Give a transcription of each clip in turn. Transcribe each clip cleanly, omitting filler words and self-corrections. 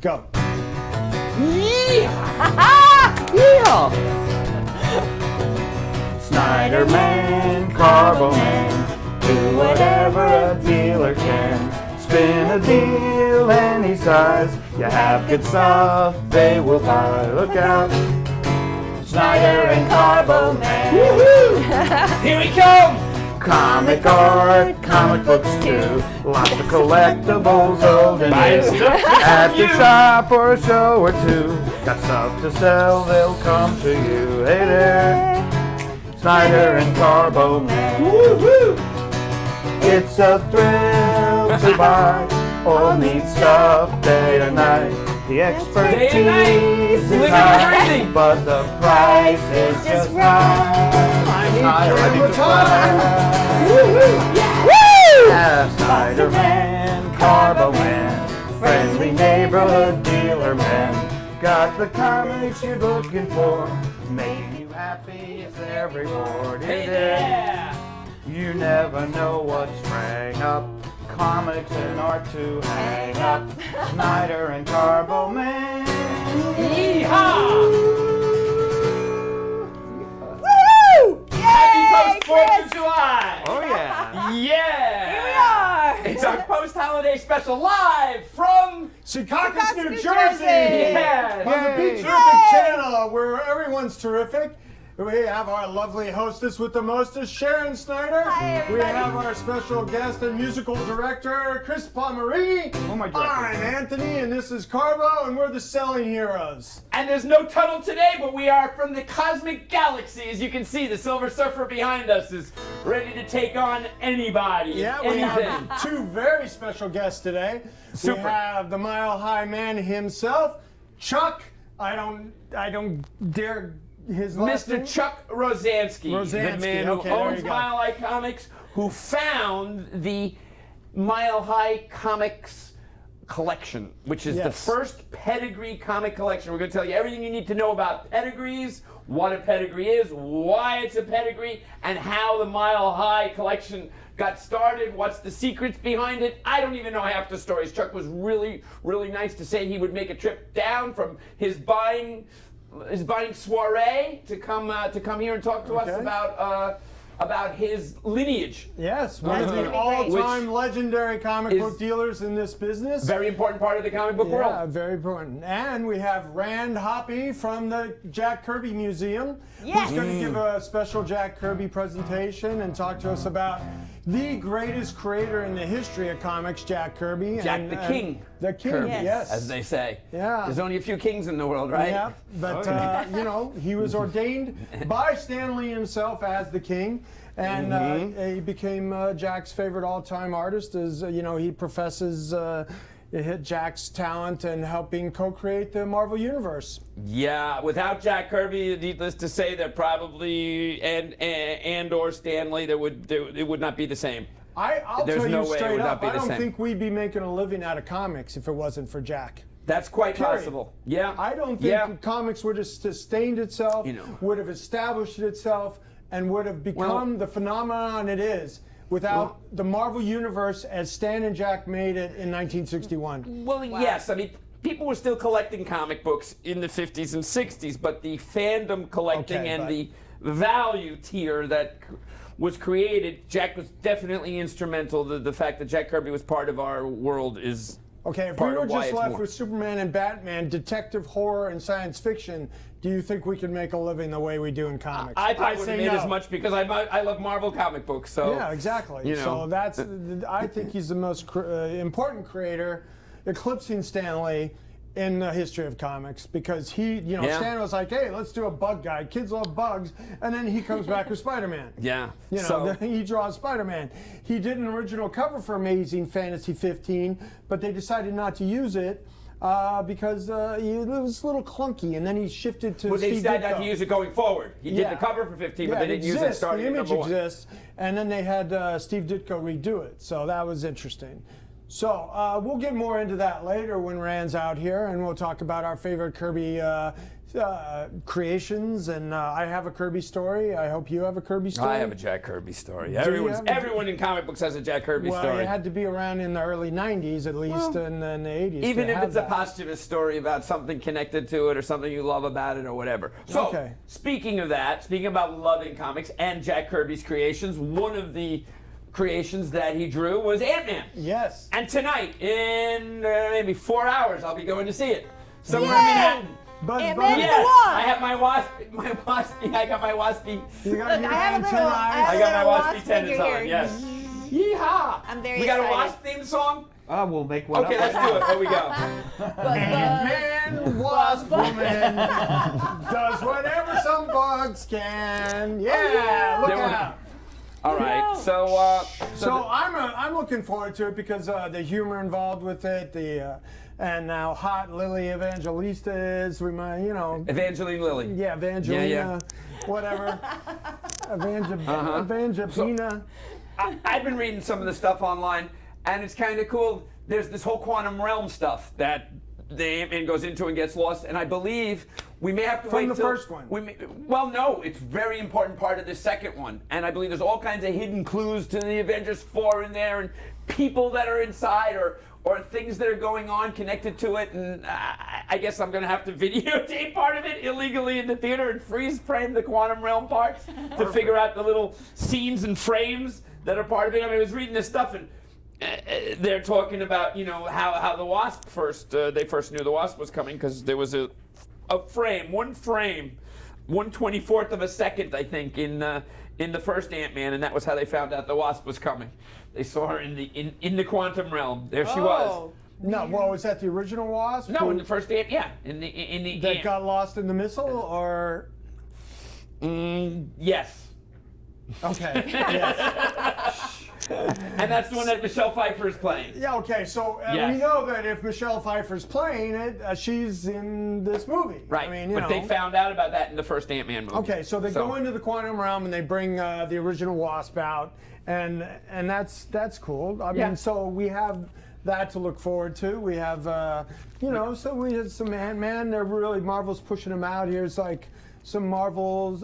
Go. Yeah. Snyder Man, Carbo Man, do whatever a dealer can. Spin a deal any size, you have good stuff, they will buy. Look out, Snyder and Carbo Man. Here we come. Comic art, comic books too, lots of collectibles, old and new. At the shop or a show or two, got stuff to sell, they'll come to you. Hey there, Snyder and Carbo Man. It's a thrill to buy all neat stuff day or night. The expertise is high, but the price is just right. Snyder Man, Carbo Man, friendly neighborhood dealer man. Got the comics you're looking for, making you happy is their reward. Hey there, you never know what's sprang up. Comics and art to hang up. Snyder and Carbo Man. Yeehaw! Happy post-4th of July! Oh yeah. Yeah! Here we are! It's our post-holiday special live from Secaucus, New New Jersey. Yeah. On the Be Terrific channel, where everyone's terrific. We have our lovely hostess with the mostest, Sharon Snyder. Hi, We everybody. have our special guest and musical director, Chris Palmerini. Oh, my director. I'm Anthony, and this is Carbo, and we're the Selling Heroes. And there's no tunnel today, but we are from the cosmic galaxy. As you can see, the Silver Surfer behind us is ready to take on anybody. Yeah, we anything. have two very special guests today. Super. We have the Mile High Man himself, Chuck. I don't dare his last name. Mr. Chuck Rosansky, the Rosansky, man who okay, there owns you go. Mile High Comics, who found the Mile High Comics collection, which is the Yes. first pedigree comic collection. We're going to tell you everything you need to know about pedigrees, what a pedigree is, why it's a pedigree, and how the Mile High collection got started, what's the secrets behind it. I don't even know half the stories. Chuck was really, really nice to say he would make a trip down from his buying soiree to come here and talk to us Okay. about his lineage. Yes, one of That's the gonna be great. all-time legendary comic is book dealers in this business. Very important part of the comic book Yeah, world. very important. And we have Rand Hoppy from the Jack Kirby Museum, Yes. who's going to give a special Jack Kirby presentation and talk to us about the greatest creator in the history of comics, Jack Kirby. Jack the King. The King, Kirby, yes. as they say. Yeah. There's only a few kings in the world, right? Yeah, but you know, he was ordained by Stanley himself as the king, and he became Jack's favorite all-time artist. As you know, he professes Jack's talent in helping co-create the Marvel Universe. Yeah, without Jack Kirby, needless to say, that probably and or Stanley, it would not be the same. I'll There's tell no you way it straight would not up, be I the don't same. think we'd be making a living out of comics if it wasn't for Jack. That's quite Period. possible. Yeah. I don't think comics would have sustained itself, You know. would have established itself, and would have become the phenomenon it is without the Marvel Universe as Stan and Jack made it in 1961. Well, yes. I mean, people were still collecting comic books in the 50s and 60s, but the fandom collecting Okay, and but- the value tier that was created, Jack was definitely instrumental. The fact that Jack Kirby was part of our world is Okay, if we part were of why just it's left more. with Superman and Batman, detective horror and science fiction, do you think we could make a living the way we do in comics? I probably would say have made no. as much because I love Marvel comic books. So Yeah, exactly. You know. So that's, I think he's the most important creator, eclipsing Stan Lee in the history of comics, because he, you know, Yeah. Stan was like, hey, let's do a bug guy. Kids love bugs. And then he comes back with Spider-Man. Yeah. You know, So- he draws Spider-Man. He did an original cover for Amazing Fantasy 15, but they decided not to use it because it was a little clunky. And then he shifted to Well, they Steve decided not Ditko. to use it going forward. He did the cover for 15, but they didn't use it exists, starting the at image number 1. exists, and then they had Steve Ditko redo it. So that was interesting. So we'll get more into that later when Rand's out here, and we'll talk about our favorite Kirby creations, and I have a Kirby story. I hope you have a Kirby story. I have a Jack Kirby story. you have a- Everyone in comic books has a Jack Kirby Well, story. it had to be around in the early 90s, at least, and then the 80s. Even to if have it's a that. posthumous story about something connected to it or something you love about it or whatever. So, Okay. speaking of that, speaking about loving comics and Jack Kirby's creations, one of the creations that he drew was Ant-Man. Yes. And tonight, in maybe 4 hours, I'll be going to see it. Somewhere Yay! in Manhattan. Buzz Ant-Man Bunny. and the Yes, Wasp. I have my waspy. I got my waspy. You got Look, your I have a antennae. little- I have I a got my little waspy wasp tennis figure on. here. Yes. Yeehaw! I'm very We got a excited. wasp theme song. We'll make one Okay, up. let's do it. Here we go. Ant-Man, Wasp Woman, does whatever some bugs can. Yeah, look There we- out. All right. No. So I'm looking forward to it because the humor involved with it, and how hot Lily Evangelista is. Evangeline Lilly. Yeah, Evangelina, Yeah. whatever. Uh-huh. Evangelina. I've been reading some of the stuff online, and it's kind of cool. There's this whole quantum realm stuff that the Ant-Man goes into and gets lost, and I believe we may have to From wait the till first one. Well, no, it's a very important part of the second one, and I believe there's all kinds of hidden clues to the Avengers 4 in there, and people that are inside, or things that are going on connected to it, and I guess I'm gonna have to videotape part of it illegally in the theater and freeze frame the quantum realm parts to figure out the little scenes and frames that are part of it. I mean, I was reading this stuff and they're talking about, how the Wasp they first knew the Wasp was coming because there was a frame, 1/24th of a second, I think, in the first Ant-Man, and that was how they found out the Wasp was coming. They saw her in the quantum realm. There she was. No, well, was that the original Wasp? No, in the first Ant, yeah, in the That got lost in the missile, or yes. okay, yes. And that's the one that Michelle Pfeiffer is playing. Yeah, okay. So Yes. we know that if Michelle Pfeiffer's playing it, she's in this movie. Right. I mean, but they found out about that in the first Ant-Man movie. Okay, so they go into the quantum realm and they bring the original Wasp out, and that's cool. I Yeah. mean, so we have that to look forward to. We have, so we had some Ant-Man. They're really Marvel's pushing them out. Here's like some Marvel's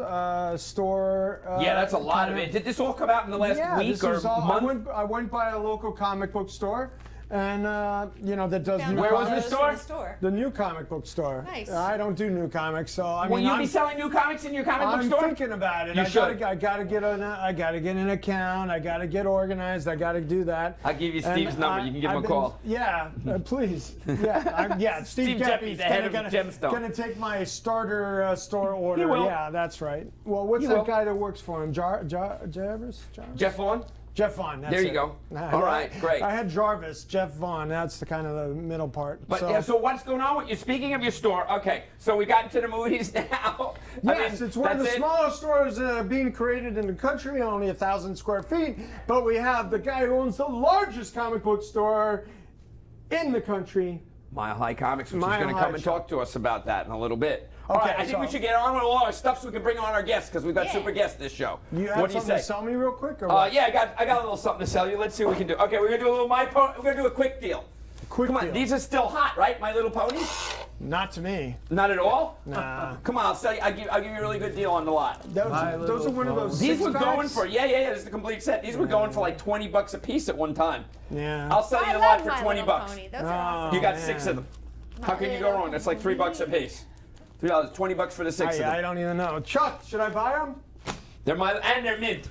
store. Yeah, that's a lot of it. Did this all come out in the last week this or is all, month? I went by a local comic book store, and that does Found new Where was comics. the those store? from the The new comic book store. Nice. I don't do new comics, so I Will mean, you I'm, be selling new comics in your comic book I'm store? thinking about it. You should. I gotta get an account. I gotta get organized. I gotta do that. I'll give you And Steve's number. You can give him a call. Yeah, please. Yeah, Steve Steve Geppe's the head of gonna Gemstone. take my starter store order. He will. Yeah, that's right. Well, what's He that will. guy that works for him? Jarvis? Jeff Vaughn? Jeff Vaughn. That's There you it. go. All right, great. I had Jarvis, Jeff Vaughn. That's the kind of the middle part. But so what's going on with you? Speaking of your store, okay, so we got into the movies now. Yes, it's one of the that's it. smallest stores being created in the country, only 1,000 square feet. But we have the guy who owns the largest comic book store in the country. Mile High Comics, which Mile is going to High come and Shop. talk to us about that in a little bit. All Okay, right, I think we so- should get on with all our stuff so we can bring on our guests because we've got Yeah. super guests this show. You have what do you something say? to sell me real quick, or what? Yeah, I got a little something to sell you. Let's see what we can do. Okay, we're gonna do a little we're gonna do a quick deal. Quick Come on, deal. these are still hot, right? My Little Ponies? Not to me. Not at all. Nah. Come on, I'll sell you. I'll give you a really good deal on the lot. Those are one of those. These were six-packs? going for this is the complete set. These were going for like $20 a piece at one time. Yeah. I'll sell you I the lot love for My $20. Little Pony. Those are awesome. You got man. 6 of them. How can you go wrong? That's like $3 a piece. $3, $20 for the 6 of I them. don't even know. Chuck, should I buy them? They're mint.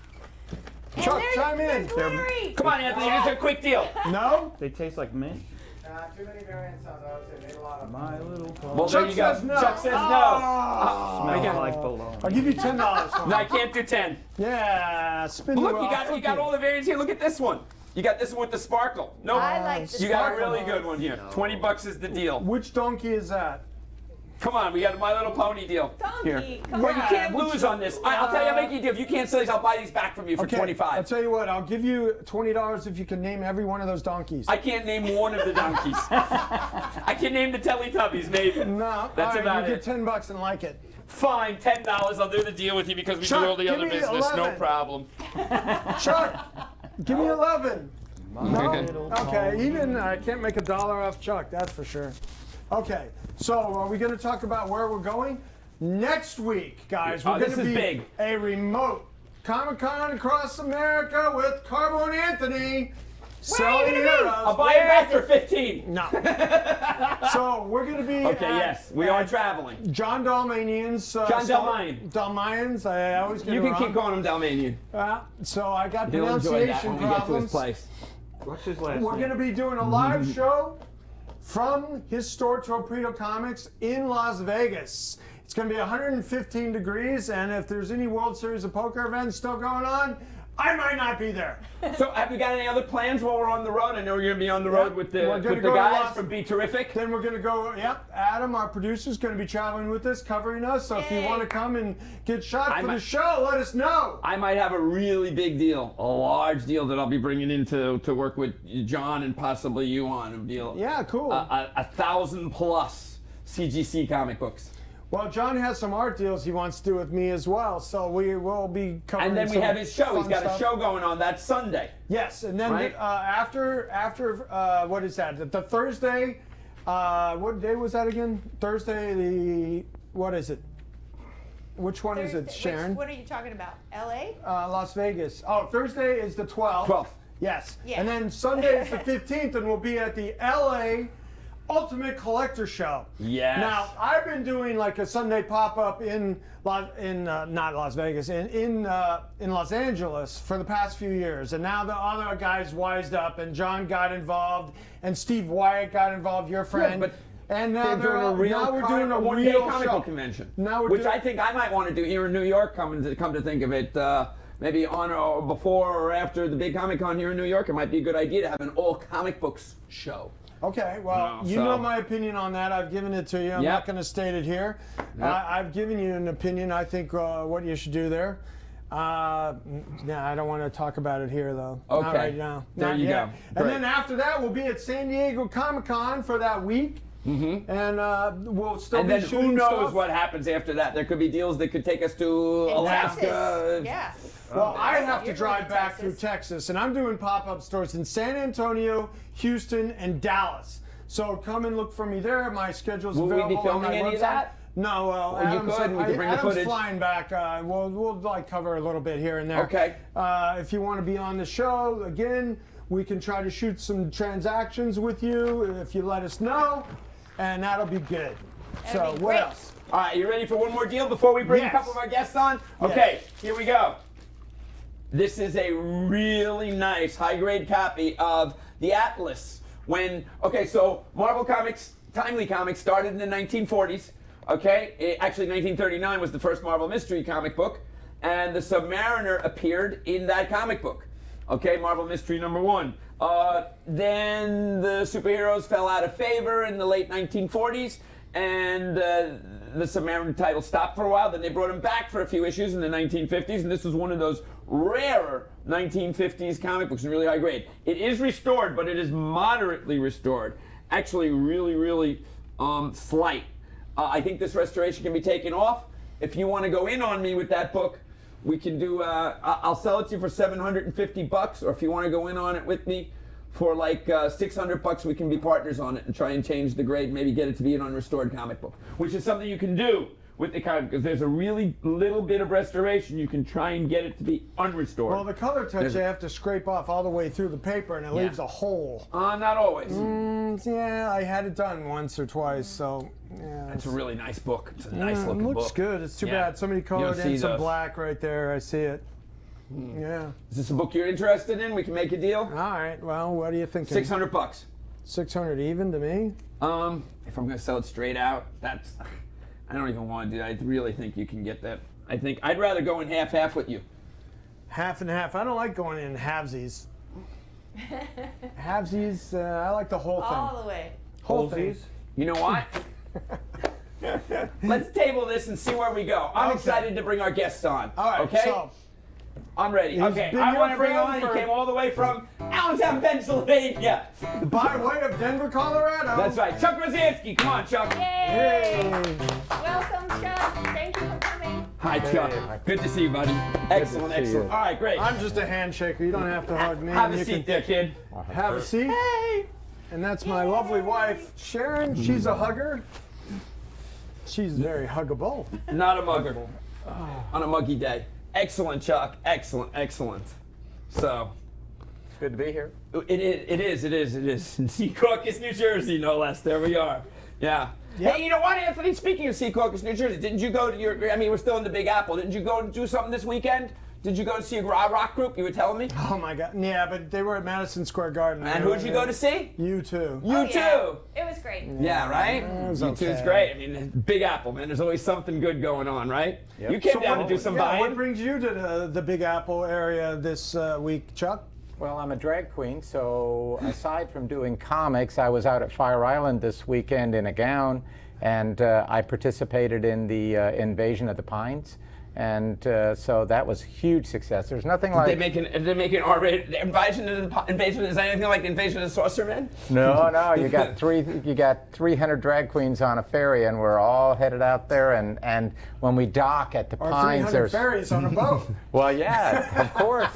Chuck, chime in. Glittery. Come on, Anthony, this is a quick deal. No? They taste like mint. Too many variants on those. They made a lot of My little pony. Well, there Chuck you go. says no. Chuck says no. Oh. Smells again. like bologna. I'll give you $10 for No, I them. can't do 10. Yeah, spin Look, the you got all the variants here. Look at this one. You got this one with the sparkle. No, I like the you got a sparkle really good ones. one here. $20 is the deal. Which donkey is that? Come on, we got a My Little Pony deal. Donkey, Here. come Well, you on. can't lose on this. I'll tell you, I'll make you a deal. If you can't sell these, I'll buy these back from you for Okay, I'll $25. tell you what, I'll give you $20 if you can name every one of those donkeys. I can't name one of the donkeys. I can name the Teletubbies, maybe. No, That's all right, about you it. get $10 and like it. Fine, $10. I'll do the deal with you because we Chuck, do all the give other me business. No 11. problem. Chuck, give me 11. My little Okay, pony. even I can't make $1 off Chuck, that's for sure. Okay, so are we going to talk about where we're going? Next week, guys, we're going to be big. a remote Comic-Con across America with Carbo and Anthony. Selling heroes. I'll buy it back for 15. No. So we're going to be Okay, yes, we are traveling. John Dalmanian's. John Dalmanian. Dalmanian's. I always get You it can wrong. keep calling him Dalmanian. So I got He'll enjoy that pronunciation when we get to his problems. place. What's his last We're name? going to be doing a live show from his store, Torpedo Comics, in Las Vegas. It's going to be 115 degrees, and if there's any World Series of Poker events still going on, I might not be there. So, have you got any other plans while we're on the road? I know you're going to be on the road with the We're gonna with go the to guys Las- from Be Terrific. Then we're going to go, Adam, our producer, is going to be traveling with us, covering us. So if you Yay. want to come and get shot I for might- the show, let us know. I might have a really big deal, a large deal that I'll be bringing in to work with John and possibly you on. It'll be Yeah, cool. 1,000+ CGC comic books. Well, John has some art deals he wants to do with me as well, so we will be covering And then we some have his show. He's fun got stuff. a show going on that Sunday. Yes, and then Right. after what is that? The Thursday. What day was that again? Thursday. What is it? Which one is it, Sharon? What are you talking about? LA? Las Vegas. Oh, Thursday is the 12th. 12th. Yes. Yeah. And then Sunday is the 15th, and we'll be at the LA Ultimate Collector Show. Yes. Now, I've been doing like a Sunday pop-up in not Las Vegas, in Los Angeles for the past few years, and now the other guys wised up, and John got involved, and Steve Wyatt got involved, your friend. but and now They're doing a real now we're doing a one-day real comic show. book convention, Now we're which doing- I think I might want to do here in New York. Come to think of it, maybe on or before or after the big Comic Con here in New York, it might be a good idea to have an all comic books show. Okay, well, No, you so- know my opinion on that. I've given it to you. I'm Yep. not going to state it here. I've given you an opinion. I think what you should do there. I don't want to talk about it here, though. Not Okay. right now. There Not you yet. go. And Great. then after that, we'll be at San Diego Comic-Con for that week. Mm-hmm. And we'll still And be then shooting who knows stuff. what happens after that? There could be deals that could take us to In Alaska. Texas. Yeah. Well, I have to You're drive going to back Texas. through Texas, and I'm doing pop-up stores in San Antonio, Houston, and Dallas. So come and look for me there. My schedule's Will we be available on filming my any of website. that? No, well, Well, you Adam's, could, and we could bring the Adam's footage. flying back. We'll like cover a little bit here and there. Okay. If you want to be on the show again, we can try to shoot some transactions with you if you let us know, and that'll be good. That'd So be what great. else? All right, you ready for one more deal before we bring Yes. a couple of our guests on? Okay, here we go. This is a really nice high-grade copy of the Atlas. So Marvel Comics, Timely Comics started in the 1940s. Okay, actually 1939 was the first Marvel Mystery comic book, and the Submariner appeared in that comic book. Okay, Marvel Mystery #1. Then the superheroes fell out of favor in the late 1940s, and the Submariner title stopped for a while. Then they brought him back for a few issues in the 1950s, and this was one of those rarer 1950s comic books, and really high grade. It is restored, but it is moderately restored. Actually, really slight. I think this restoration can be taken off. If you want to go in on me with that book, we can do. I'll sell it to you for $750, or if you want to go in on it with me for like $600, we can be partners on it and try and change the grade, maybe get it to be an unrestored comic book, which is something you can do with the comic because there's a really little bit of restoration. You can try and get it to be unrestored. Well, the color touch, you have to scrape off all the way through the paper, and it leaves a hole. Not always. Yeah, I had it done once or twice, so yeah. It's a really nice book. It's a nice It looking looks book. good. It's too Yeah. bad. Somebody You colored don't see in some those. black right there. I see it. Yeah. Is this a book you're interested in? We can make a deal. All right. Well, what are you thinking? $600. 600 even to me? If I'm gonna sell it straight out, that's. I don't even want to do that. I really think you can get that. I think I'd rather go in half with you. Half and half. I don't like going in halvesies. Halvesies, I like the whole thing. All the way. Whole thing. You know what? Let's table this and see where we go. I'm Okay. excited to bring our guests on. All right. Okay. So, I'm ready. He's Okay. been I your want to bring friend on. for- He came all the way from Allentown, Pennsylvania. by way of Denver, Colorado. That's right. Chuck Rosansky. Come on, Chuck. Yay! Hey. Welcome, Chuck. Thank you for coming. Hi, Chuck. Good to see you, buddy. Excellent, see you. excellent. All right, great. I'm just a handshaker. You don't have to hug me. Have a You seat there, kid. can have a seat. Hey. And that's my lovely wife, Sharon. She's a hugger. She's very huggable. Not a mugger. On a muggy day. Excellent, Chuck. Excellent, excellent. So, Good to be here. it is. In Secaucus, New Jersey, no less. There we are. Yeah. Yep. Hey, you know what, Anthony? Speaking of Secaucus, New Jersey, didn't you go to we're still in the Big Apple. Didn't you go do something this weekend? Did you go to see a rock group? You were telling me? Oh my God. Yeah, but they were at Madison Square Garden. And who'd you go to see? You too. You too. Yeah. It was great. Yeah, right? was You two's okay. great. I mean, Big Apple, man. There's always something good going on, right? Yep. You came So down what- to do some yeah, buying. What brings you to the Big Apple area this week, Chuck? Well, I'm a drag queen, so aside from doing comics, I was out at Fire Island this weekend in a gown, and I participated in the Invasion of the Pines. And so that was a huge success. There's nothing like... Did they make an R-rated invasion of the invasion? Is that anything like Invasion of the Sorcerermen? No, you got 300 drag queens on a ferry, and we're all headed out there. And when we dock at the Or Pines, 300 there's ferries on a boat. well, yeah, of course.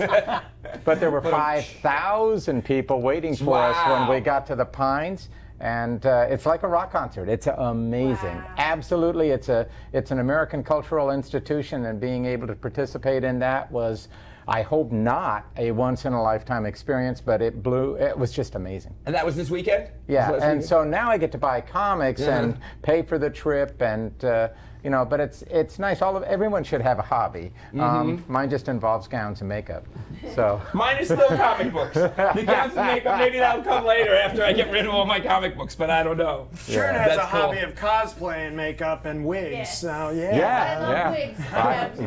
But there were 5,000 people waiting for us when we got to the Pines. And it's like a rock concert. It's amazing. Wow. Absolutely, it's an American cultural institution, and being able to participate in that was, I hope, not a once-in-a-lifetime experience, but it was just amazing. And that was this weekend? Yeah, Was that this and weekend? so now I get to buy comics and pay for the trip, and but it's nice. Everyone should have a hobby. Mine just involves gowns and makeup. So Mine is still comic books. The gowns and makeup, maybe that'll come later after I get rid of all my comic books, but I don't know. Sharon has a That's cool. hobby of cosplay and makeup and wigs. Yes. So I Yeah. love wigs. I have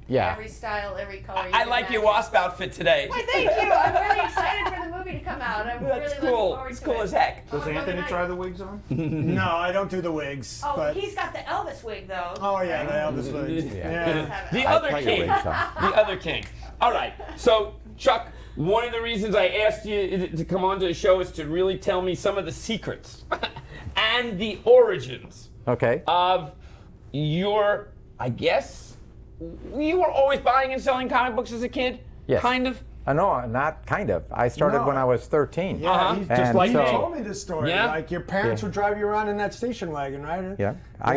yeah. every style, every color. I like your wasp outfit today. Why, thank you. I'm really excited for the movie to come out. I'm That's really looking cool. forward It's to cool it. as heck. Oh, really nice. the wigs on? No, I don't do the wigs. Oh, but he's got the Elvis wig though. oh yeah, the Elvis wigs. Yeah. Have The it. other tell you king. what, son. The other king. All right. So, Chuck, one of the reasons I asked you to come on to the show is to really tell me some of the secrets and the origins Okay. of your, I guess, you were always buying and selling comic books as a kid? Yes. Kind of? No, not kind of. I started No. when I was 13. Yeah, Uh-huh. he's just And like so- you told me this story. Yeah? Like your parents Yeah. would drive you around in that station wagon, right? Yeah. I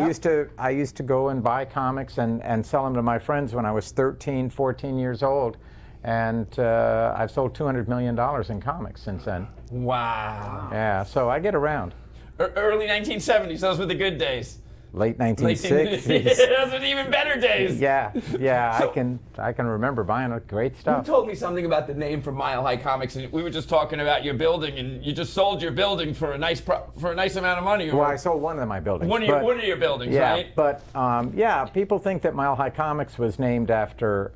used to go and buy comics and sell them to my friends when I was 13, 14 years old. And I've sold $200 million in comics since then. Wow. Yeah, so I get around. Early 1970s, those were the good days. Late Late 1960s. those were the even better days. Yeah, So- I can remember buying great You stuff. told me something about the name for Mile High Comics, and we were just talking about your building, and you just sold your building for a nice amount of money. Well, I sold one of my buildings. one of your buildings, yeah, right? but people think that Mile High Comics was named after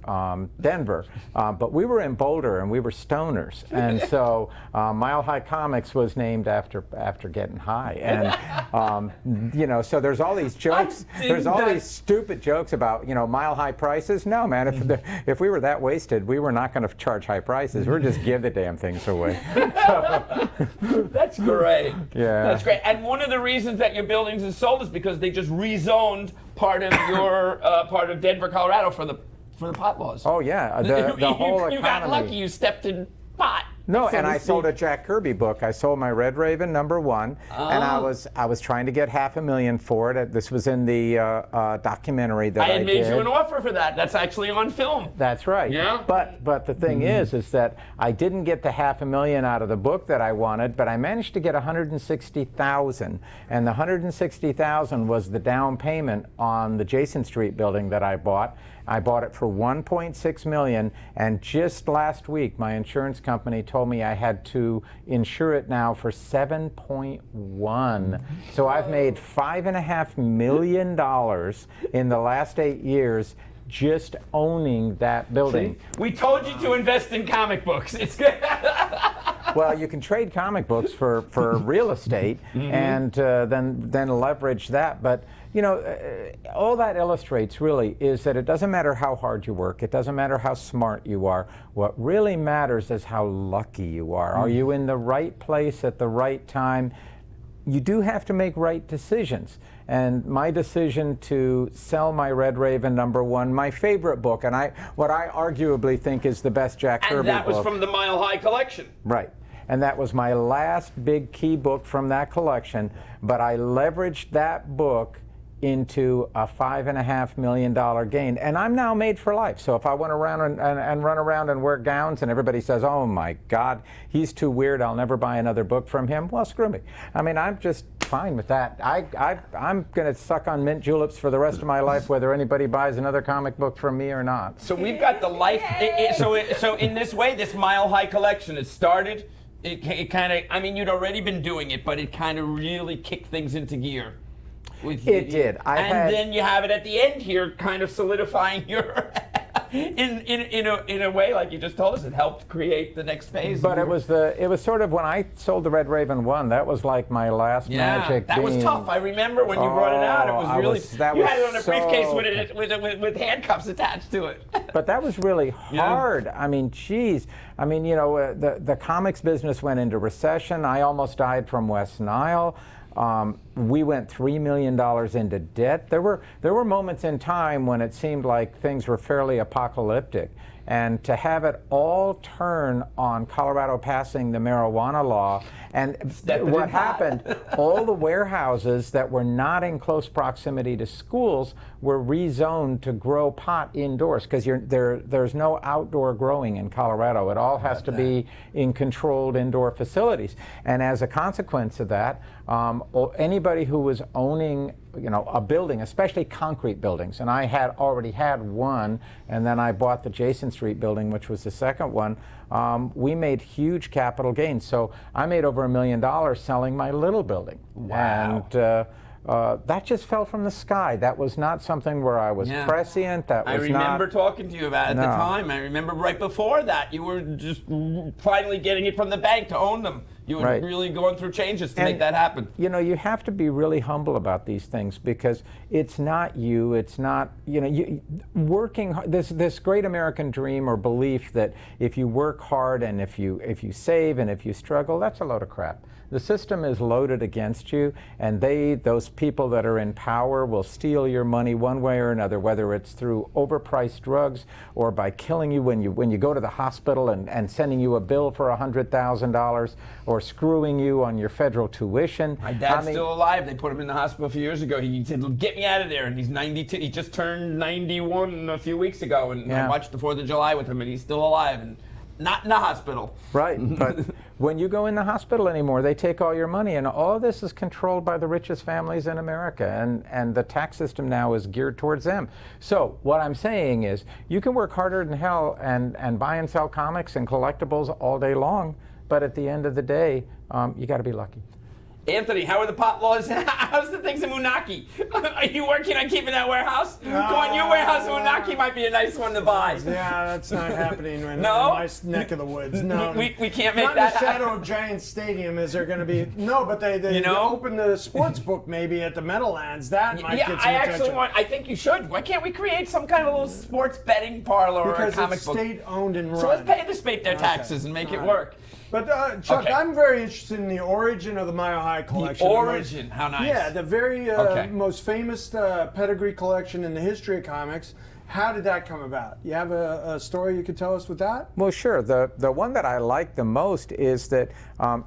Denver, but we were in Boulder and we were stoners, and so Mile High Comics was named after getting high, and so there's all these jokes. dig There's all that. these stupid jokes about mile high prices. No, man, if we were that wasted, we were not going to charge high prices. We're just give the damn things away. That's great. Yeah. That's great. And one of the reasons that your buildings is sold is because they just rezoned part of your part of Denver, Colorado for the pot laws. Oh yeah, the whole economy. You got lucky. You stepped in pot. No, so and to I sold a speak. Jack Kirby book. I sold my Red Raven #1, and I was trying to get $500,000 for it. This was in the documentary that I I had made did. you an offer for that. That's actually on film. That's right. Yeah? But the thing is that I didn't get the $500,000 out of the book that I wanted, but I managed to get $160,000, and the $160,000 was the down payment on the Jason Street building that I bought. I bought it for $1.6 million, and just last week my insurance company told me I had to insure it now for $7.1. So I've made $5.5 million in the last 8 years just owning that building. We told you to invest in comic books. It's good. Well, you can trade comic books for real estate and then leverage that. But all that illustrates really is that it doesn't matter how hard you work. It doesn't matter how smart you are. What really matters is how lucky you are. Are you in the right place at the right time? You do have to make right decisions. And my decision to sell my Red Raven #1, my favorite book, and what I arguably think is the best Jack Kirby And that book. was from the Mile High collection. Right. and that was my last big key book from that collection. But I leveraged that book into a $5.5 million gain, and I'm now made for life. So if I went around and run around and wear gowns and everybody says, oh my God, he's too weird, I'll never buy another book from him, well, screw me. I mean, I'm just fine with that. I'm going to suck on mint juleps for the rest of my life, whether anybody buys another comic book from me or not. So we've got the life. So in this way, this Mile High collection has started. It kind of, I mean, you'd already been doing it, but it kind of really kicked things into gear. It did. Then you have it at the end here, kind of solidifying your, in a way, like you just told us, it helped create the next phase. But it was sort of when I sold the Red Raven 1, that was like my last magic. That was tough. I remember when you brought it out. It was really. You had it on a briefcase with handcuffs attached to it. But that was really hard. Yeah. I mean, geez. I mean, you know, the comics business went into recession. I almost died from West Nile. We went $3 million into debt. There were moments in time when it seemed like things were fairly apocalyptic. And to have it all turn on Colorado passing the marijuana law, and what happened, all the warehouses that were not in close proximity to schools were rezoned to grow pot indoors, because there's no outdoor growing in Colorado. It all has to be in controlled indoor facilities. And as a consequence of that, anybody who was owning, you know, a building, especially concrete buildings, and I had already had one, and then I bought the Jason Street building, which was the second one. We made huge capital gains. So I made over $1 million selling my little building. Wow. And that just fell from the sky. That was not something where I was prescient. That was I remember talking to you about it at the time. I remember right before that, you were just finally getting it from the bank to own them. You were really going through changes to make that happen. You know, you have to be really humble about these things, because it's not you. It's not, you know, working. This great American dream or belief that if you work hard and if you save and if you struggle, that's a load of crap. The system is loaded against you, and those people that are in power will steal your money one way or another, whether it's through overpriced drugs or by killing you when you go to the hospital and sending you a bill for $100,000, or screwing you on your federal tuition. My dad's still alive. They put him in the hospital a few years ago. He said, "Get me out of there," and he's 92. He just turned 91 a few weeks ago, and I watched the 4th of July with him, and he's still alive. And not in the hospital. Right, but when you go in the hospital anymore, they take all your money, and all of this is controlled by the richest families in America, and the tax system now is geared towards them. So what I'm saying is, you can work harder than hell and buy and sell comics and collectibles all day long, but at the end of the day, you got to be lucky. Anthony, how are the pot laws? How's the things in Moonachie? Are you working on keeping that warehouse? Go on, your warehouse in Moonachie might be a nice one to buy. Yeah, that's not happening in my neck of the woods. No, we can't make not that in the shadow of Giant Stadium. Is there going to be? No, but they open the sports book maybe at the Meadowlands. That might get some attention. I think you should. Why can't we create some kind of little sports betting parlor or a comic book? Because it's state-owned and run. So let's pay the state their taxes and make it work. But Chuck, I'm very interested in the origin of the Mile High collection. The origin, how nice. Yeah, the very most famous pedigree collection in the history of comics. How did that come about? You have a story you could tell us with that? Well, sure. The one that I like the most is that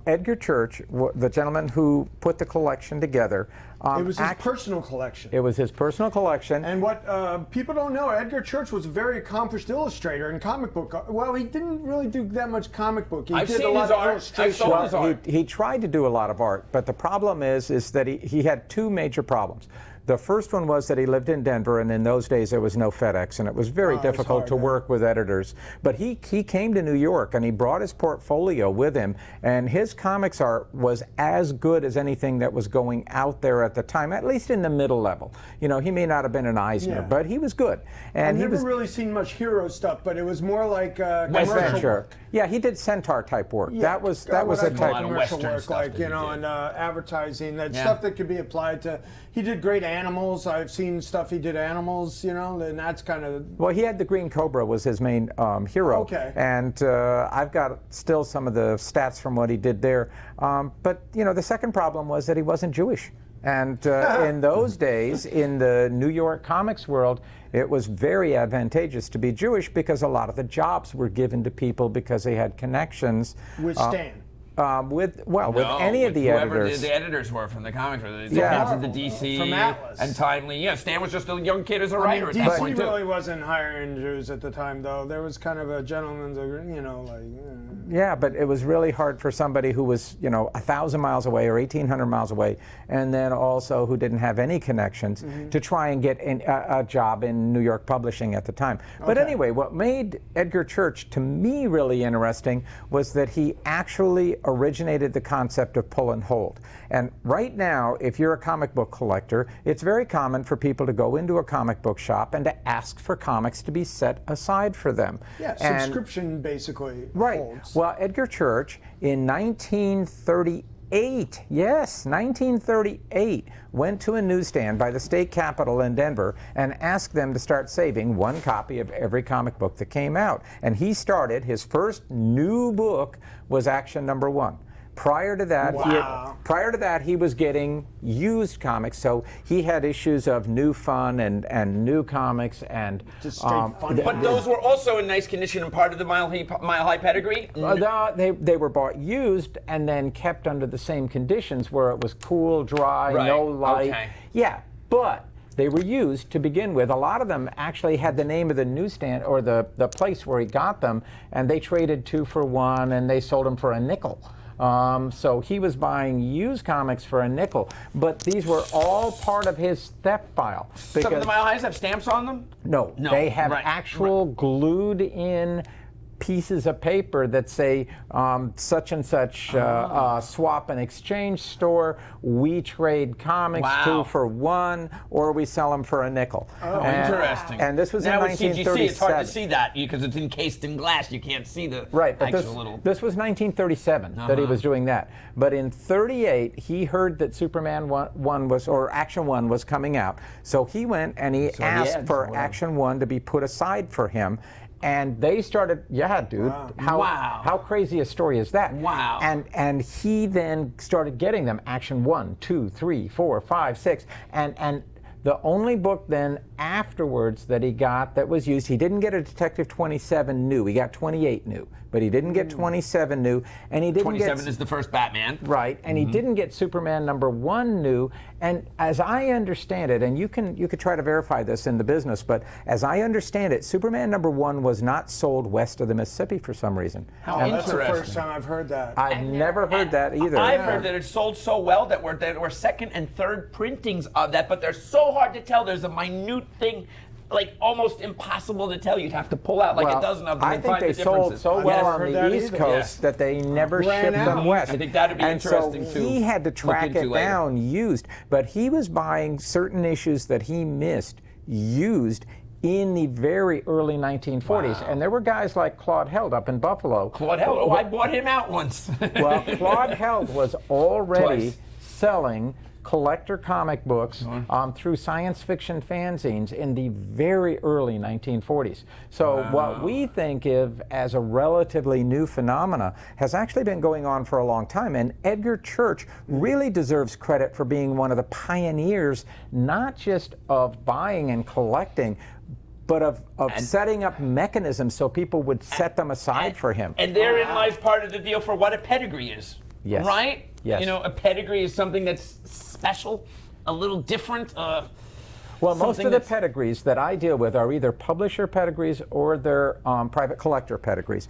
Edgar Church, the gentleman who put the collection together, it was his personal collection. It was his personal collection. And what people don't know, Edgar Church was a very accomplished illustrator and comic book. Well, he didn't really do that much comic book. He did a lot of illustration. I've seen his art. He tried to do a lot of art, but the problem is that he had two major problems. The first one was that he lived in Denver, and in those days there was no FedEx, and it was very difficult to work with editors. But he came to New York, and he brought his portfolio with him, and his comics art was as good as anything that was going out there at the time, at least in the middle level. You know, he may not have been an Eisner, but he was good. And I've never really seen much hero stuff, but it was more like commercial work. Yeah, he did Centaur type work. Yeah, that was a type of commercial work, like, you know, and advertising, that stuff that could be applied to. He did great animals. I've seen stuff he did animals, you know, and that's kind of. Well, he had the Green Cobra was his main hero. Okay. And I've got still some of the stats from what he did there. But, you know, the second problem was that he wasn't Jewish. And in those days, in the New York comics world, it was very advantageous to be Jewish because a lot of the jobs were given to people because they had connections. With Stan. with No, any of with the whoever editors. the editors were from the comics, the Yeah. heads of the DC From Atlas. and Timely. Yeah, Stan was just a young kid as a I mean, writer at that DC point too. really wasn't hiring Jews at the time, though. There was kind of a gentleman's, Yeah, but it was really hard for somebody who was, 1,000 miles away or 1,800 miles away, and then also who didn't have any connections to try and get a job in New York publishing at the time. But Okay. anyway, what made Edgar Church to me really interesting was that he actually originated the concept of pull and hold. And right now, if you're a comic book collector, it's very common for people to go into a comic book shop and to ask for comics to be set aside for them. yeah, And- subscription basically Right. holds. Well, Edgar Church in 1938, yes, 1938, went to a newsstand by the state capitol in Denver and asked them to start saving one copy of every comic book that came out. And he started, his first new book was Action Number 1. Prior to that, Wow. he was getting used comics, so he had issues of New Fun and New Comics and Just straight fun. But those were also in nice condition and part of the Mile High pedigree. they were bought used and then kept under the same conditions where it was cool, dry, Right, no light. okay. Yeah, but they were used to begin with. A lot of them actually had the name of the newsstand or the place where he got them, and they traded 2 for 1 and they sold them for a nickel. So he was buying used comics for a nickel, but these were all part of his theft file. Some of the Mile Highs have stamps on them? No, No, they have right, actual glued in pieces of paper that say such and such swap and exchange store, we trade comics Wow. 2 for 1, or we sell them for a nickel. Oh, interesting. And this was now in with CGC, it's hard to 1937. see that because it's encased in glass. You can't see the Right, but actual this, little. this was 1937 that he was doing that. But in 38, he heard that Superman 1 was, or Action 1 was coming out. So he went and he the asked ads, for whatever. Action 1 to be put aside for him. And they started, yeah, dude, how crazy a story is that? Wow. And he then started getting them, Action 1, 2, 3, 4, 5, 6, and the only book then afterwards that he got that was used, he didn't get a Detective 27 new, he got 28 new, but he didn't get 27 new, and he didn't 27 get... is the first Batman. Right, and he didn't get Superman number 1 new, and as I understand it, and you could try to verify this in the business, but as I understand it, Superman number 1 was not sold west of the Mississippi for some reason. How That's the interesting. first time I've heard that. I've never heard that either. I've heard that it sold so well that there were second and third printings of that, but they're so hard to tell. There's a minute thing, like almost impossible to tell. You'd have to pull out like a dozen of them I and think find they the sold differences. so I've well never on heard the that East either. Coast Yeah. that they never Ran shipped them out. west. I think that'd be and interesting, so too. he had to Look track into it later. down used, but he was buying certain issues that he missed used in the very early 1940s. Wow. And there were guys like Claude Held up in Buffalo. Claude Held. Oh, I bought him out once. Well, Claude Held was already Twice. selling collector comic books through science fiction fanzines in the very early 1940s. So what we think of as a relatively new phenomena has actually been going on for a long time. And Edgar Church really deserves credit for being one of the pioneers, not just of buying and collecting, but of setting up mechanisms so people would set them aside for him. And therein lies part of the deal for what a pedigree is. Yes. Right? Yes. You know, a pedigree is something that's special, a little different. Well, most something of the that's- pedigrees that I deal with are either publisher pedigrees or they're private collector pedigrees.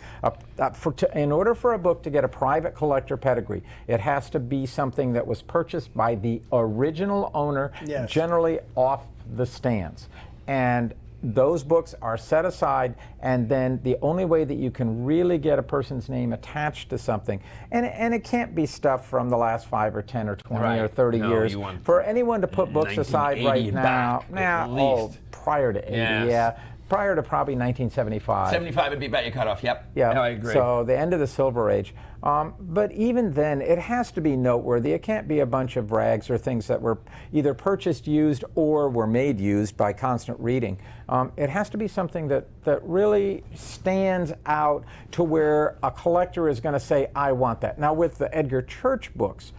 In order for a book to get a private collector pedigree, it has to be something that was purchased by the original owner, Yes. generally off the stands. And those books are set aside, and then the only way that you can really get a person's name attached to something, and it can't be stuff from the last 5 or 10 or 20 Right. or 30 No, years. you want For anyone to put books aside 1980 right now, back, at least. prior to 80, Yes. yeah, prior to probably 1975. 75 would be about your cutoff. Yep. Yeah, No, I agree. So the end of the Silver Age. But even then, it has to be noteworthy. It can't be a bunch of rags or things that were either purchased used or were made used by constant reading. It has to be something that really stands out to where a collector is going to say, I want that. Now with the Edgar Church books,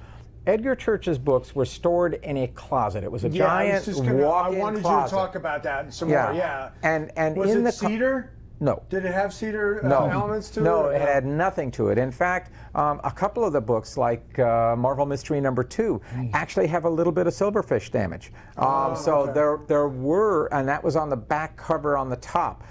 Edgar Church's books were stored in a closet. It was a giant I walk-in wanted closet. you to talk about that some more. Yeah. And Was in it the cedar? No. Did it have cedar No. elements to it? No, or it had nothing to it. In fact, a couple of the books, like Marvel Mystery #2, actually have a little bit of silverfish damage. So okay. there were, and that was on the back cover on the top.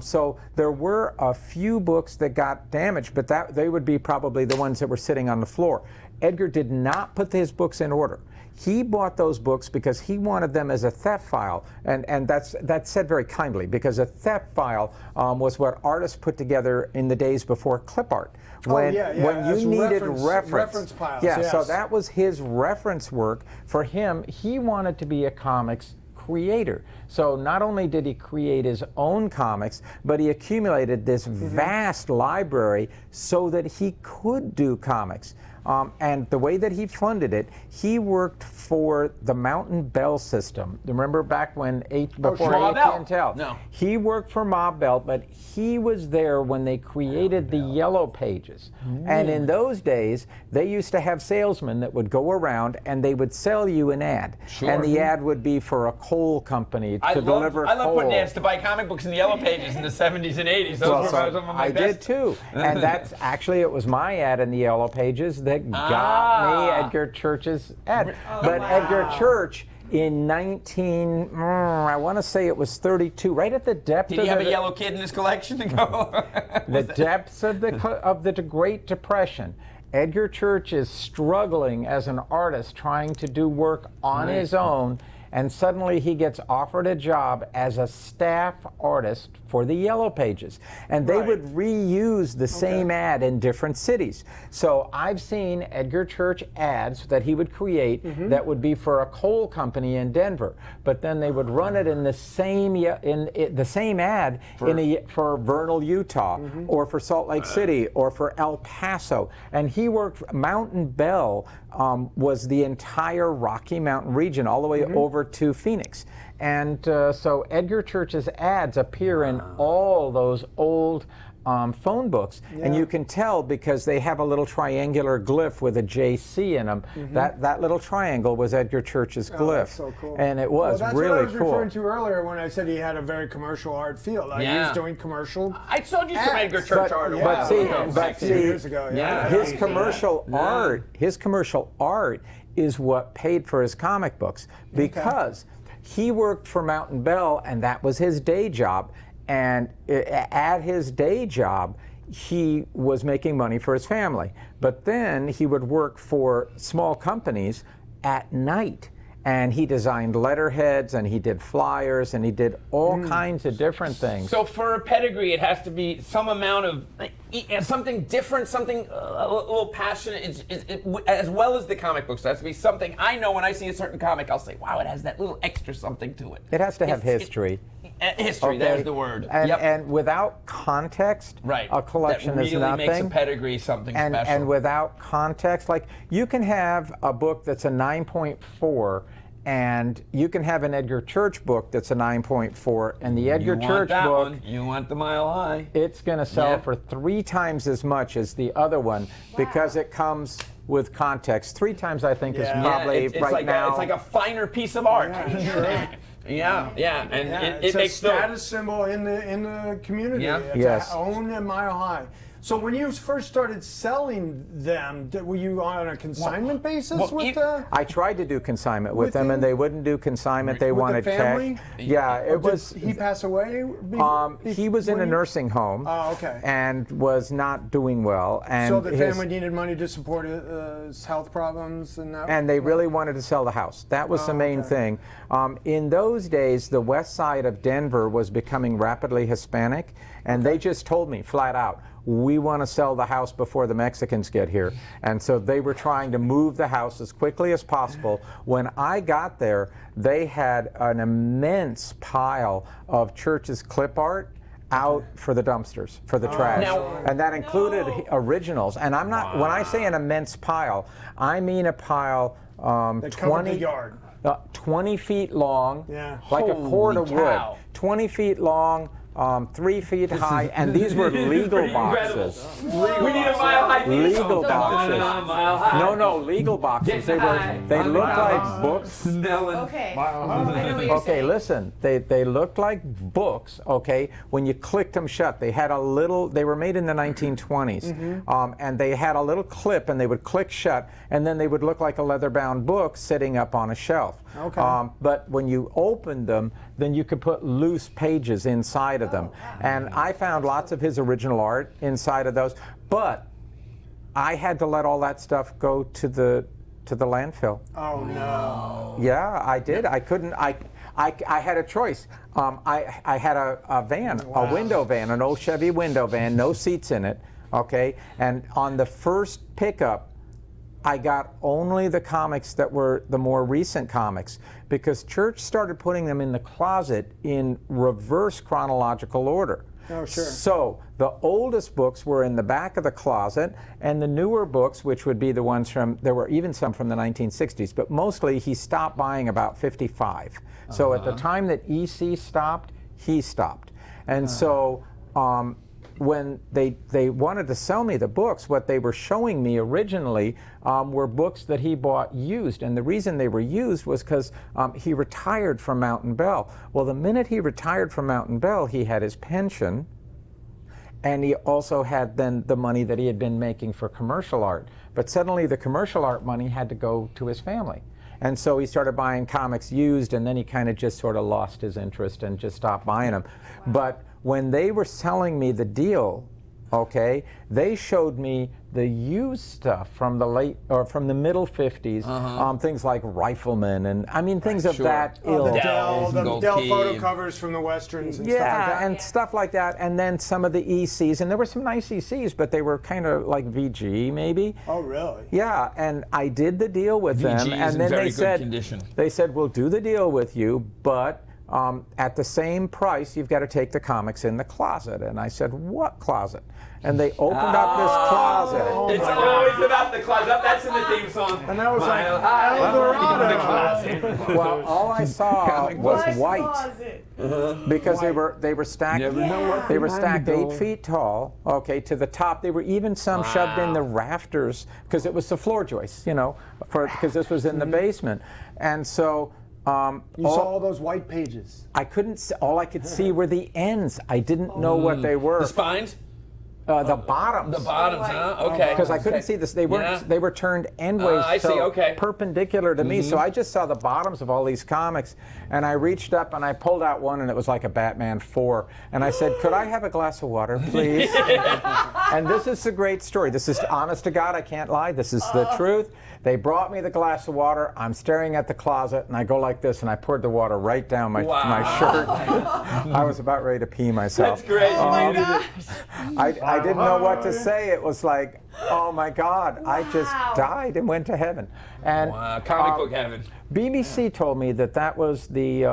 So there were a few books that got damaged, but they would be probably the ones that were sitting on the floor. Edgar did not put his books in order. He bought those books because he wanted them as a theft file, and that's said very kindly, because a theft file was what artists put together in the days before clip art. When as you needed reference piles. Yeah, yes. so that was his reference work. For him, he wanted to be a comics creator. So not only did he create his own comics, but he accumulated this vast library so that he could do comics. And the way that he funded it, he worked for the Mountain Bell system. Remember back when before Ma Bell. AT&T? No. He worked for Ma Bell, but he was there when they created the Yellow Pages. And in those days, they used to have salesmen that would go around and they would sell you an ad. Sure. And the ad would be for a coal company to deliver coal. I love putting ads to buy comic books in the Yellow Pages in the 70s and 80s. Those were some of my I best. did too. And that's actually, it was my ad in the Yellow Pages that got me Edgar Church's ad. But Edgar Church in I want to say it was 32, right at the depth Did of he have a yellow kid in his collection to go? the depths of the Great Depression. Edgar Church is struggling as an artist, trying to do work on his own, and suddenly he gets offered a job as a staff artist for the Yellow Pages. And they would reuse the same ad in different cities. So I've seen Edgar Church ads that he would create that would be for a coal company in Denver, but then they would run it in the same ad for Vernal, Utah, or for Salt Lake City, or for El Paso. And he worked, Mountain Bell was the entire Rocky Mountain region, all the way over to Phoenix. And so Edgar Church's ads appear in all those old phone books, and you can tell because they have a little triangular glyph with a JC in them. That little triangle was Edgar Church's glyph. That's so cool. And it was that's really what I was cool. referring to earlier when I said he had a very commercial art feel. Like he was doing commercial. I told you some Edgar Church art. But see, years ago. his commercial art is what paid for his comic books, because he worked for Mountain Bell, and that was his day job. And at his day job, he was making money for his family. But then he would work for small companies at night. And he designed letterheads, and he did flyers, and he did all kinds of different things. So for a pedigree, it has to be some amount of something different, something a little passionate, as well as the comic books. There has to be something. I know when I see a certain comic, I'll say, wow, it has that little extra something to it. It has to have history. History, there's the word. And without context, a collection that is really nothing. makes a pedigree something special. And without context, like you can have a book that's a 9.4, and you can have an Edgar Church book that's a 9.4, and the Edgar Church book, you want the Mile High. it's going to sell for 3 times as much as the other one because it comes with context. 3 times, I think, is probably it's right like now. It's like a finer piece of art. Yeah, and it's it makes a status symbol in the community. It's to own a Mile High. So when you first started selling them, were you on a consignment basis with the? I tried to do consignment with them, and they wouldn't do consignment. They wanted the family? cash. Yeah, it was. Did he pass away? He was in a nursing home. Oh, okay. And was not doing well. And so the family needed money to support his health problems and that. And they really wanted to sell the house. That was the main thing. In those days, the west side of Denver was becoming rapidly Hispanic, and they just told me flat out, we want to sell the house before the Mexicans get here. And so they were trying to move the house as quickly as possible. When I got there, they had an immense pile of Church's clip art out for the dumpsters, for the trash. And that included originals. And I'm not, when I say an immense pile, I mean a pile 20 feet long, like a cord of wood, 20 feet long, 3 feet high, and these were legal boxes. We need a Mile High piece. Legal boxes. Mile High. No, legal boxes. They looked like books. Okay. I know what you're Okay, saying. listen. They looked like books. Okay, when you clicked them shut, they had a little. They were made in the 1920s, and they had a little clip, and they would click shut, and then they would look like a leather-bound book sitting up on a shelf. Okay. But when you opened them, then you could put loose pages inside of them, and I found lots of his original art inside of those. But I had to let all that stuff go to the landfill. Oh no. Yeah, I did. I couldn't. I had a choice. I had a van, a window van, an old Chevy window van, no seats in it. Okay, and on the first pickup, I got only the comics that were the more recent comics, because Church started putting them in the closet in reverse chronological order. Oh, sure. So the oldest books were in the back of the closet, and the newer books, which would be the ones from, there were even some from the 1960s, but mostly he stopped buying about 55. So at the time that EC stopped, he stopped. And so when they wanted to sell me the books, what they were showing me originally were books that he bought used. And the reason they were used was because he retired from Mountain Bell. Well, the minute he retired from Mountain Bell, he had his pension, and he also had then the money that he had been making for commercial art. But suddenly the commercial art money had to go to his family. And so he started buying comics used, and then he kind of just sort of lost his interest and just stopped buying them. But when they were selling me the deal, okay, they showed me the used stuff from the late or from the middle 50s, things like Rifleman, and I mean things of that ilk. The Dells, Dell Gold photo Key. covers from the westerns and stuff like Yeah, that. and stuff like that, and then some of the ECs, and there were some nice ECs, but they were kind of like VG maybe. Oh, really? Yeah, and I did the deal with VG them, is and in then very they good said, condition. we'll do the deal with you, but at the same price, you've got to take the comics in the closet. And I said, what closet? And they opened up this closet. It's always about the closet. That's in the theme song. And that was like Mile High. El Dorado. The closet. Well, all I saw was My white, closet. because they were stacked. Never know what They were behind stacked the 8 door. feet tall. Okay, to the top. They were even some shoved in the rafters because it was the floor joists, you know, because this was in the basement, and so. You saw all those white pages. I couldn't. All I could see were the ends. I didn't know what they were. The spines? The bottoms. The bottoms, huh? Okay. Because I couldn't see this. They weren't. Yeah. They were turned endways, I see, so okay. perpendicular to me. So I just saw the bottoms of all these comics, and I reached up and I pulled out one, and it was like a Batman 4. And I said, "Could I have a glass of water, please?" And this is a great story. This is honest to God. I can't lie. This is the truth. They brought me the glass of water. I'm staring at the closet, and I go like this, and I poured the water right down my shirt. I was about ready to pee myself. That's great. Oh my You needed it. gosh. I didn't know what to say. It was like, oh my God, I just died and went to heaven. And Wow, comic book heaven. BBC told me that was the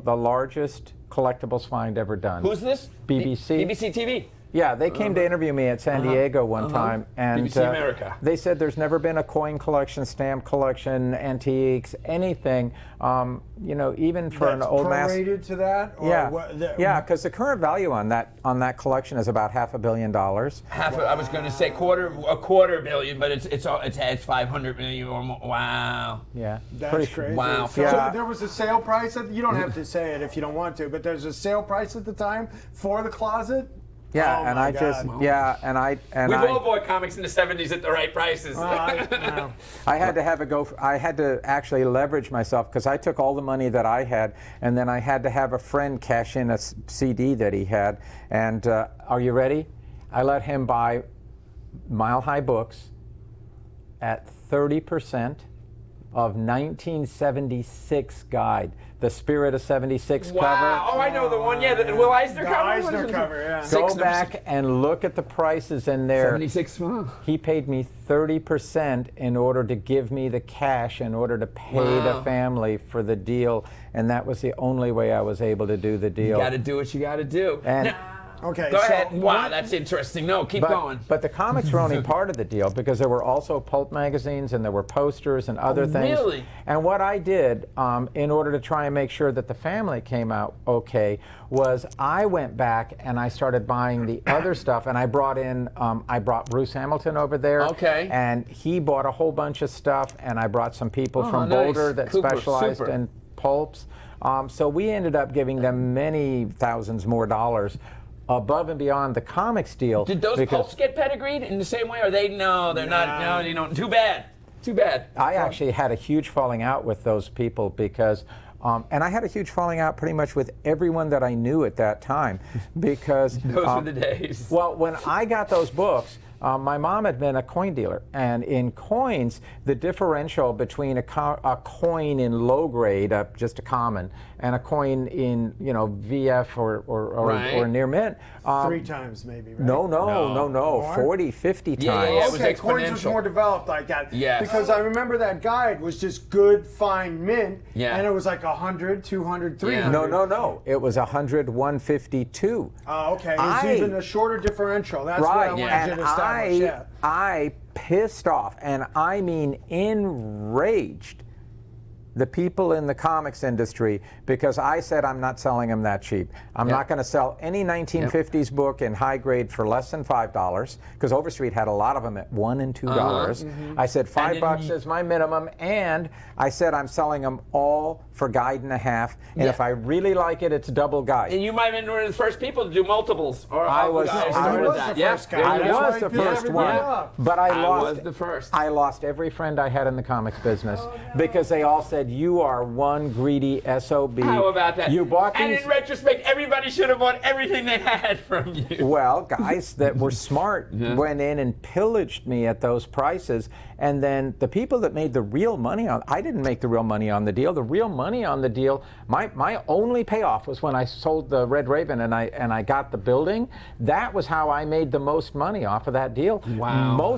largest collectibles find ever done. Who's this? BBC. BBC TV. Yeah, they came to interview me at San Diego one time, and BBC America. they said there's never been a coin collection, stamp collection, antiques, anything. You know, even for an That's old mass. prorated to that? Or Yeah, what, yeah, because the current value on that collection is about $500 million. I was going to say a quarter billion, but it's 500 million or more. Wow. Yeah, That's crazy. Wow. So Yeah. there was a sale price. You don't have to say it if you don't want to, but there's a sale price at the time for the closet. Yeah, Oh and my I just God. We've all bought comics in the 70s at the right prices. Wow. I had to have a go. I had to actually leverage myself because I took all the money that I had, and then I had to have a friend cash in a CD that he had. And are you ready? I let him buy Mile High books at 30% of 1976 guide, the Spirit of '76 Wow. cover. Oh, I know the one. Yeah, the Will Eisner The cover. Eisner cover, yeah. Go Six- back and look at the prices in there. 76. He paid me 30% in order to give me the cash in order to pay the Wow. family for the deal, and that was the only way I was able to do the deal. You got to do what you got to do. And Okay. Go so ahead. Wow, what- that's interesting. No, keep going. But the comics were only part of the deal because there were also pulp magazines and there were posters and other things. Really? And what I did in order to try and make sure that the family came out okay was I went back and I started buying the other stuff, and I brought Bruce Hamilton over there. Okay. And he bought a whole bunch of stuff, and I brought some people from nice. Boulder that Cooper, specialized super. in pulps. So we ended up giving them many thousands more dollars above and beyond the comics deal. Did those pulps get pedigreed in the same way? Or they're not. No, you know. Too bad. Too bad. I actually had a huge falling out with those people because, and I had a huge falling out pretty much with everyone that I knew at that time because. Those were the days. Well, when I got those books, my mom had been a coin dealer, and in coins, the differential between a coin in low grade, just a common, and a coin in VF or near mint. 3 times maybe, right? No, More? 40, 50 times. Yeah, it was Okay, coins was exponential. more developed like that. Yes. Because I remember that guide was just good, fine mint, Yeah. and it was like 100, 200, 300. No. It was 100, 152. Oh, okay. It was even a shorter differential. That's what I Right, wanted you and to establish. Yeah. I pissed off, and I mean enraged, the people in the comics industry because I said I'm not selling them that cheap. I'm not going to sell any 1950s book in high grade for less than $5 because Overstreet had a lot of them at $1 and $2. I said $5 is my minimum, and I said I'm selling them all for guide and a half, and if I really like it, it's double guide. And you might have been one of the first people to do multiples. Or I was- guys I started was that. the first guy. I That's was why the it pissed first everybody one, off. but I was the first. I lost every friend I had in the comics business because they all said you are one greedy SOB. How about that? You bought And these. in retrospect, everybody should have bought everything they had from you. Well, guys that were smart went in and pillaged me at those prices, and then the people that made the real money I didn't make the real money on the deal. The real money on the deal, my only payoff was when I sold the Red Raven and I got the building. That was how I made the most money off of that deal. Wow.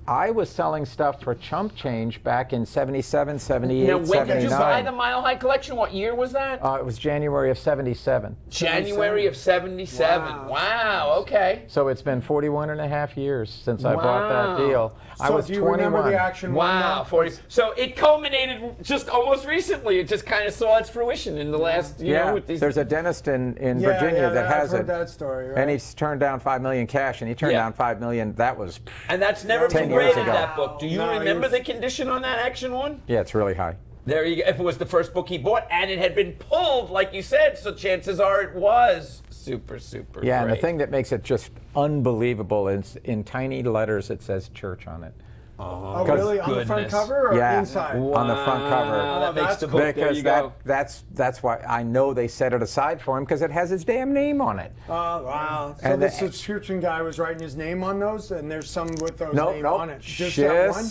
I was selling stuff for chump change back in 77, 78, Now, when 79. did you buy the Mile High collection? What year was that? It was January of 77. January of 77. Wow, okay. So it's been 41 and a half years since I bought that deal. I So was do you 21. remember the action one? Wow, though? 40. So it culminated just almost recently. It just kind of saw its fruition in the last, you know, with these. There's a dentist in Yeah, Virginia that I've has heard it. that story, right? And he's turned down $5 million cash, and he turned down $5 million. That was, And that's never 10 been years graded, ago. that book. Do you No, remember it's- the condition on that action one? yeah, it's really high. There you go. If it was the first book he bought and it had been pulled, like you said, so chances are it was super, super Yeah, and the great. thing that makes it just unbelievable is in tiny letters it says church on it. Oh, really? On the front goodness. cover or Yeah. inside? On the front cover. That makes that's the book. There Because you go. that's why I know they set it aside for him because it has his damn name on it. Oh, wow. So And the the- subscription guy was writing his name on those, and there's some with those Nope, name nope. on it. Just that one?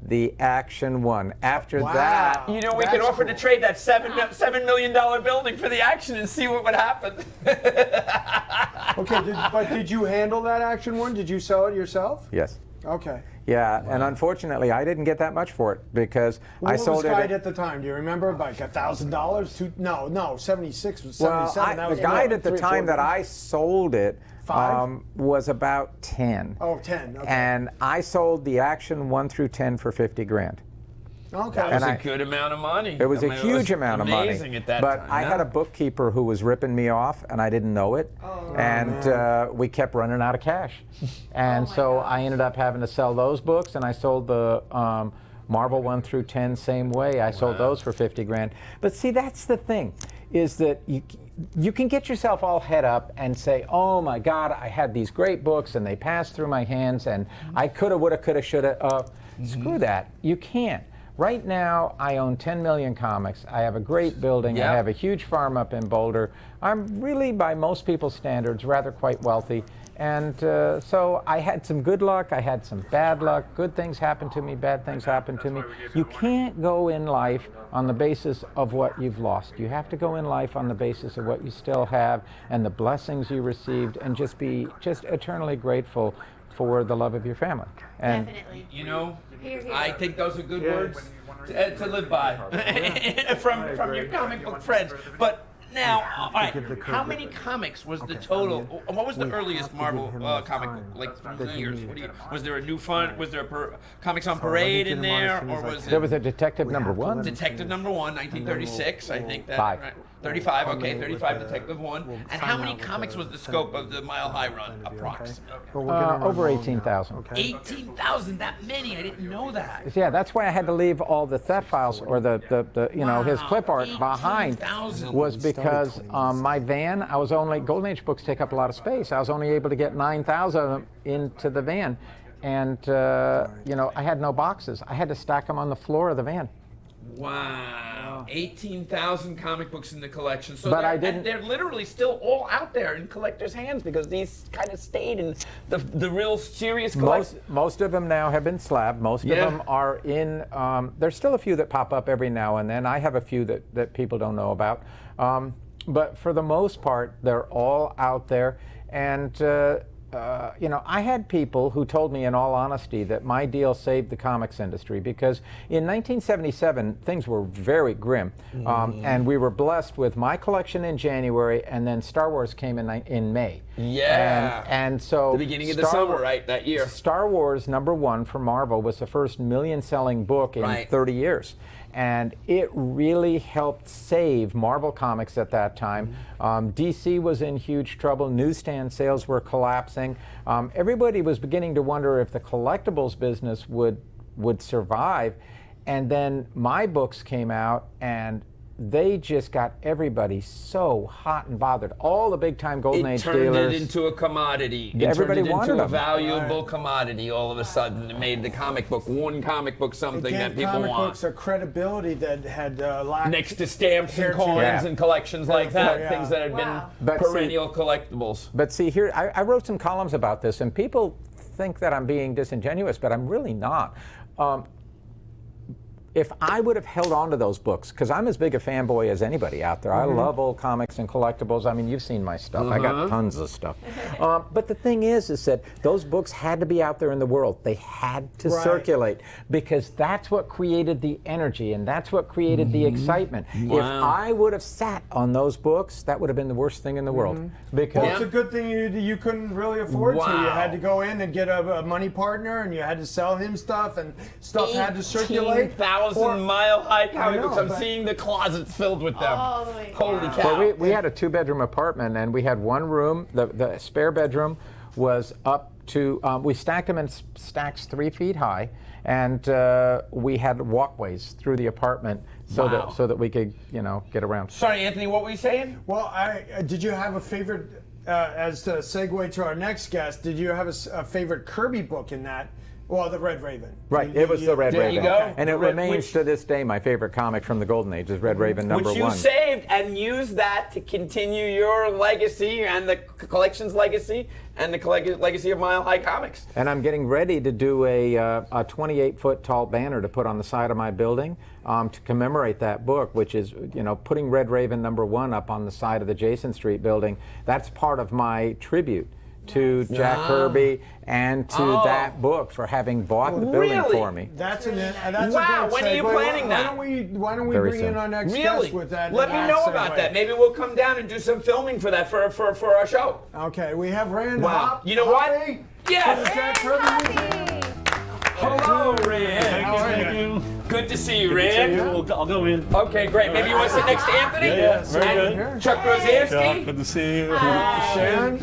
the action one. After Wow. that, You know, we That's could offer to cool. trade that $7 million building for the action and see what would happen. Okay, but did you handle that action one? Did you sell it yourself? yes. Okay. Yeah, and unfortunately, I didn't get that much for it because What I was sold guide it. at the time? Do you remember? Like $1,000? No, 76 was Well, 77. That the was guide more, at the 3 or 4 time that grand. I sold it Five? was about 10. Oh, 10. Okay. And I sold the action 1 through 10 for 50 grand. Okay. That was And a good amount of money. It was I a mean, huge amount of money. Amazing at that but time. I yeah. had a bookkeeper who was ripping me off, and I didn't know it. And we kept running out of cash. And so I ended up having to sell those books, and I sold the Marvel 1 through 10 same way. I sold those for 50 grand. But see, that's the thing, is that you can get yourself all head up and say, oh my God, I had these great books, and they passed through my hands, and I coulda, woulda, coulda, shoulda. Screw that. You can't. Right now, I own 10 million comics. I have a great building. Yep. I have a huge farm up in Boulder. I'm really, by most people's standards, rather quite wealthy. And so I had some good luck. I had some bad luck. Good things happened to me. Bad things happened to me. You can't go in life on the basis of what you've lost. You have to go in life on the basis of what you still have and the blessings you received, and just be eternally grateful for the love of your family. And Definitely. You know, Here, here. I think those are good words to live by from your comic book friends. But Now, all right, give the code how many with it. comics was the Okay, total? What was the we have earliest to Marvel give him the comic time book? Like that he years? needs. What do you? Was there a new fun? Was there comics on So let me parade get in him on there, as soon as or I was can. There was a it Detective We number have to let one. him Detective number one, 1936? I think that. Five. Right. 35. Okay, culminate 35. with Detective one. we'll And sign how out many with comics was the scope of the Mile High run, approx? But we're gonna run Over long now, 18,000. okay? 18,000. That many? I didn't know that. Yeah, that's why I had to leave all the theft files or the his Wow, clip art behind 18,000. was because my van, I was only, Golden Age books take up a lot of space. I was only able to get 9,000 of them into the van. And, I had no boxes. I had to stack them on the floor of the van. Wow, 18,000 comic books in the collection. So But they're, I didn't- and they're literally still all out there in collectors' hands because these kind of stayed in the real serious collection. Most of them now have been slabbed. Most Yeah. of them are in, there's still a few that pop up every now and then. I have a few that people don't know about. But for the most part, they're all out there. And, I had people who told me in all honesty that my deal saved the comics industry because in 1977, things were very grim. And we were blessed with my collection in January, and then Star Wars came in May. Yeah. And so The beginning of the summer, right, that year. Star Wars #1 for Marvel was the first million-selling book in Right. 30 years. And it really helped save Marvel Comics at that time. DC was in huge trouble. Newsstand sales were collapsing. Everybody was beginning to wonder if the collectibles business would survive. And then my books came out, and they just got everybody so hot and bothered. All the big-time Golden Age turned dealers. it into a commodity. It Everybody turned it wanted into a them. valuable commodity all of a sudden. It made the comic book, one comic book, It something that gave people comic want. books a credibility that had lacked. Next to stamps and Here, coins yeah. and collections like that, Yeah. things that had Wow. been But see- perennial collectibles. But see, here, I wrote some columns about this, and people think that I'm being disingenuous, but I'm really not. If I would have held on to those books, because I'm as big a fanboy as anybody out there. I love old comics and collectibles. I mean, you've seen my stuff. I got tons of stuff. But the thing is that those books had to be out there in the world. They had to Right. circulate because that's what created the energy and that's what created the excitement. If I would have sat on those books, that would have been the worst thing in the world. Because Well, it's a good thing you couldn't really afford to. You Wow. had to go in and get a money partner, and you had to sell him stuff, and stuff had to circulate. 18,000 Or- Mile High comic know, books. I'm but- seeing the closets filled with them. All the way Holy down. cow. Well, we had a 2-bedroom apartment, and we had one room. The spare bedroom was up to, we stacked them in stacks 3 feet high, and we had walkways through the apartment so Wow. that we could, get around. Sorry, Anthony, what were you saying? Well, did you have a favorite? As a segue to our next guest, did you have a favorite Kirby book in that? Well, the Red Raven. Right, it was the Red There Raven. you go. And it Which- remains to this day my favorite comic from the Golden Age is Red Raven Which you #1. saved and used that to continue your legacy and the collection's legacy and the legacy of Mile High Comics. And I'm getting ready to do a 28-foot tall banner to put on the side of my building to commemorate that book, which is, putting Red Raven #1 up on the side of the Jason Street building. That's part of my tribute to Jack Kirby and to Oh. that book for having bought the building Really? for me. That's really an. nice. That's Wow, a great when are you segue. planning that? Why don't we Very bring soon. in our next Really? guest with that? Let me know about segue. that. Maybe we'll come down and do some filming for that for our show. Okay, we have Rand Wow. Hop. You know what? Hoppy Yes. from the Jack Kirby Museum. Hello, Rand. How are Thank you? you. Good to see you, Good to see Rand. you. I'll go in. Okay, great. Maybe you want to sit next to Anthony? Yeah, very And good. Chuck Chuck, Rosansky? good to see you. Sharon?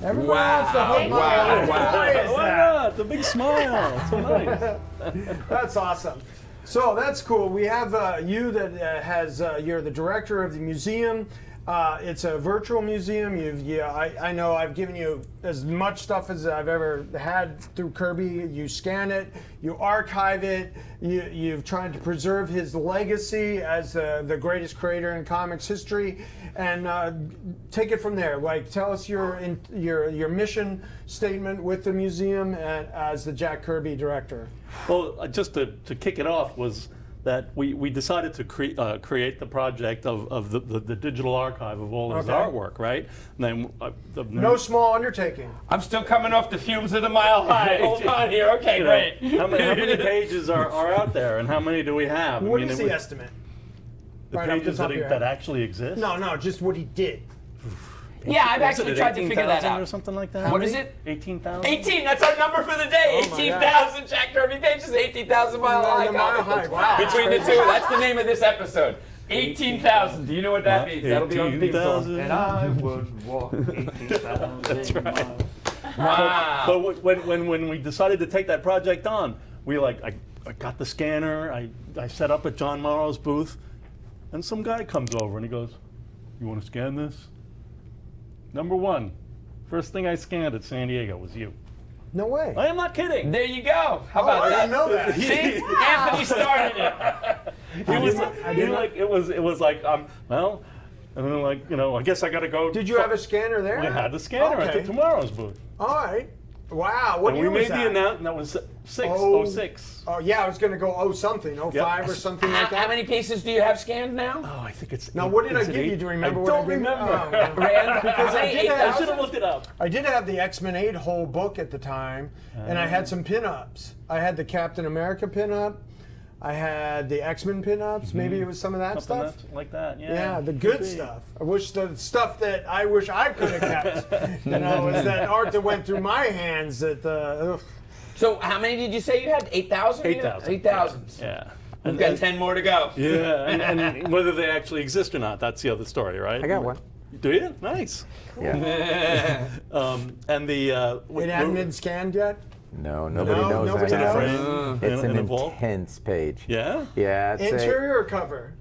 Everybody Wow. wants to hug my Wow. hand. Wow. Why is Why that? not? The big smile. So nice. That's awesome. So that's cool. We have you that you're the director of the museum. It's a virtual museum. I know I've given you as much stuff as I've ever had through Kirby. You scan it, you archive it, you've tried to preserve his legacy as the greatest creator in comics history, and take it from there. Like, tell us your mission statement with the museum and as the Jack Kirby director. Well, just to kick it off was that we decided to create the project of the digital archive of all his Okay. artwork, right? And then No small undertaking. I'm still coming off the fumes of the Mile High. Hold on here. Okay, you know, great. how many pages are out there, and how many do we have? What is the estimate? The right off the pages top of your that head. actually exist? No, just what he did. Yeah, I've Was actually it tried to figure that 18,000 out. or something like that? What is it? 18,000? 18, that's our number for the day. Oh my 18,000 Jack Kirby pages, 18,000 mile high. The Mile High, wow. Between the two, that's the name of this episode. 18,000. Do you know what that means? That'll be on the theme song. 18,000. And I would walk 18,000 That's right. miles. Wow. But when we decided to take that project on, I got the scanner, I set up at John Morrow's booth, and some guy comes over and he goes, "You want to scan this?" Number one, first thing I scanned at San Diego was you. No way. I am not kidding. There you go. How Oh, about I that? didn't know that. See, Anthony started it. I didn't know. It was like, well, and then I guess I got to go. Did you have a scanner there? We had the scanner at the Okay. Tomorrow's booth. All right. Wow. What And year we was made that? the announcement, that was 06. Oh, yeah, I was going to go something, 05 or something like that. How many pieces do you have scanned now? Oh, I think it's. Now, what did I is it give you? eight? Do you remember I what I don't gave you? remember. Rand, Because I did I have- should have looked it up. I did have the X-Men 8 whole book at the time, and I had some pin-ups. I had the Captain America pin-up. I had the X-Men pin-ups. Maybe it was some of that Something stuff. like that, yeah. Yeah, the good stuff. I wish the stuff that I wish I could have kept. Is that art that went through my hands. That So how many did you say you had? 8,000? 8,000. 8,000. Yeah. We've got 10 more to go. Yeah, and whether they actually exist or not, that's the other story, right? I got one. Do you? Nice. Yeah. And the. it hadn't been scanned yet. No, nobody No, knows nobody that. knows. frame It's in an a vault? intense page. Yeah? Yeah, it's Interior or cover?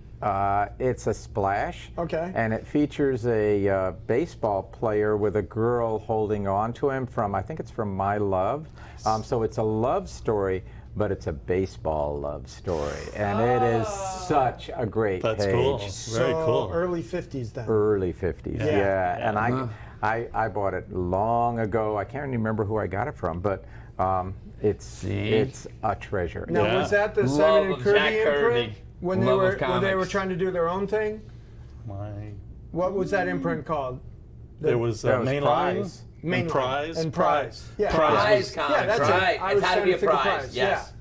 it's a splash. Okay. And it features a baseball player with a girl holding on to him from, I think it's from My Love. So it's a love story, but it's a baseball love story. And it is such a great That's page. cool. Very So cool. early 50s then. Early 50s, Yeah. yeah. And I bought it long ago. I can't remember who I got it from, but it's a treasure. Now, Yeah. was that the Love Simon and of Kirby Jack imprint? Kirby. When Love of they were comics. trying to do their own thing? What was that imprint called? There was That was Mainline Prize. Mainline. and Prize. And Prize. Yeah. Prize was- comics, Yeah, that's right. it. I It was had to trying be to a think of prize, Prize, yes.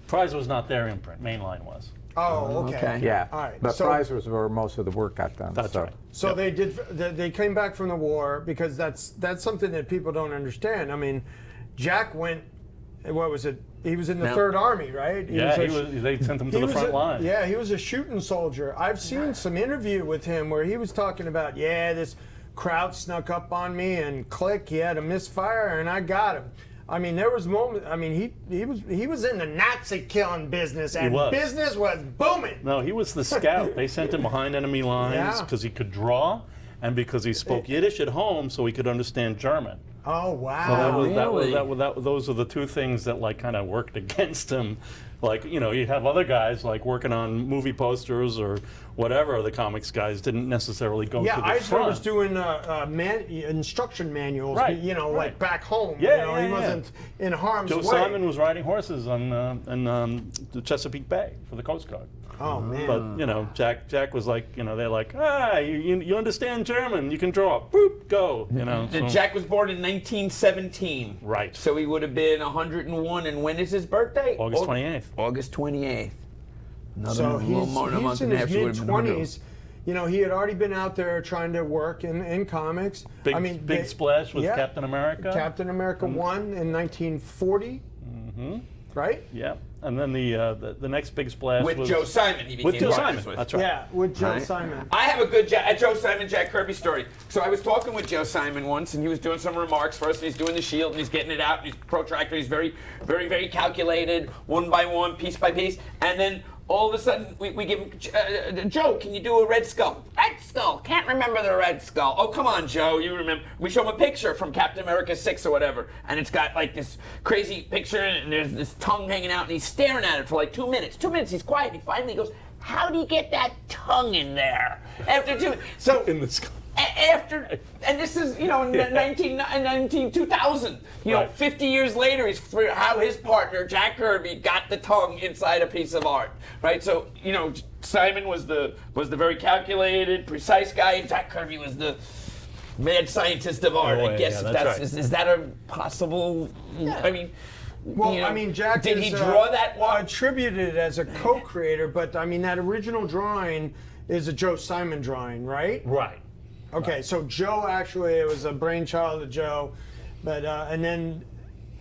Prize was not their imprint. Mainline was. Oh, okay. Okay. Yeah. All right. But So- Prize was where most of the work got done. That's so. right. So Yep. they did. They came back from the war because that's something that people don't understand. I mean, Jack went. What was it? He was in the No. Third Army, right? Yeah, a- they sent him to he the was front a- line. Yeah, he was a shooting soldier. I've seen some interview with him where he was talking about, this crowd snuck up on me and click, he had a misfire and I got him. I mean, there was moments. I mean, he was in the Nazi killing business, and was. business was booming. No, he was the scout. They sent him behind enemy lines Yeah. because he could draw and because he spoke Yiddish at home so he could understand German. Oh So wow! those are the two things that kind of worked against him. You have other guys working on movie posters or whatever. The comics guys didn't necessarily go Yeah, to the Eisner front. was doing instruction manuals, Right, like right. back home. Yeah, he yeah. wasn't in harm's Joe way. Simon was riding horses on the Chesapeake Bay for the Coast Guard. Oh man! But Jack was they're like, you understand German, you can draw, boop, go. So- Jack was born in 1917. Right. So he would have been 101. And when is his birthday? August 28th. August 28th. Another So little more than a he's month in and a his half, she would mid have been 100. 20s. He had already been out there trying to work in comics. Big splash with yeah. Captain America. Captain America 1 in 1940. Mm-hmm. Right? Yeah, and then the next big splash With was Joe Simon, he became with Joe partners Simon. with. That's right. Yeah, with Joe Right. Simon. I have a good Joe Simon, Jack Kirby story. So I was talking with Joe Simon once, and he was doing some remarks first, and he's doing the shield, and he's getting it out, and he's protractor, he's very, very, very calculated, one by one, piece by piece, and then all of a sudden, we give him, Joe, can you do a Red Skull? Red Skull, can't remember the Red Skull. Oh, come on, Joe, you remember. We show him a picture from Captain America 6 or whatever, and it's got this crazy picture, and there's this tongue hanging out, and he's staring at it for 2 minutes. 2 minutes, he's quiet, and he finally goes, how do you get that tongue in there? After 2 so In the skull. After, and this is, in 2000, Right. 50 years later, how his partner, Jack Kirby, got the tongue inside a piece of art, right? So, Simon was the very calculated, precise guy, and Jack Kirby was the mad scientist of art, Oh, I guess. yeah, If that's right. is that a possible, I mean... Well, Jack did is, he draw that one? attributed as a co-creator, but that original drawing is a Joe Simon drawing, right? Right. Okay, so Joe actually, it was a brainchild of Joe, but and then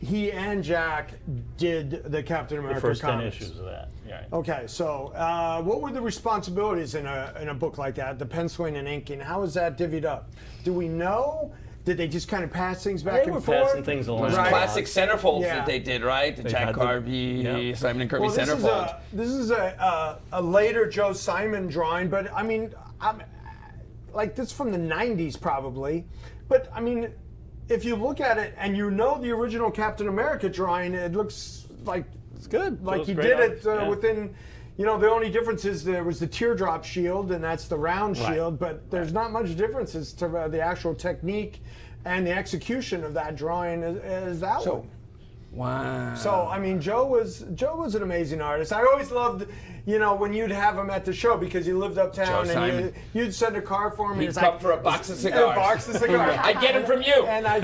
he and Jack did the Captain America The first 10 comics. issues of that. Yeah. Okay, so what were the responsibilities in a book like that? The penciling and inking. How is that divvied up? Do we know? Did they just kind of pass things back They were and forth? passing things along. Those Right. classic centerfolds Yeah. that they did, right? The Jack had the- Kirby, yeah. Simon and Kirby Well, centerfold. this is a later Joe Simon drawing, but I mean, like this from the '90s probably. But I mean, if you look at it and you know the original Captain America drawing, it looks like It's good. like Those he great did it artists, yeah. within. You know, the only difference is there was the teardrop shield, and that's the round Right. shield. But there's not much difference as to the actual technique and the execution of that drawing as that one. Wow. So I mean, Joe was an amazing artist. I always loved, you know, when you'd have him at the show because he lived uptown, Joe and Simon. you'd send a car for him. He'd and it's come like, for a box of A cigars. box of cigars. I'd get him from you. And I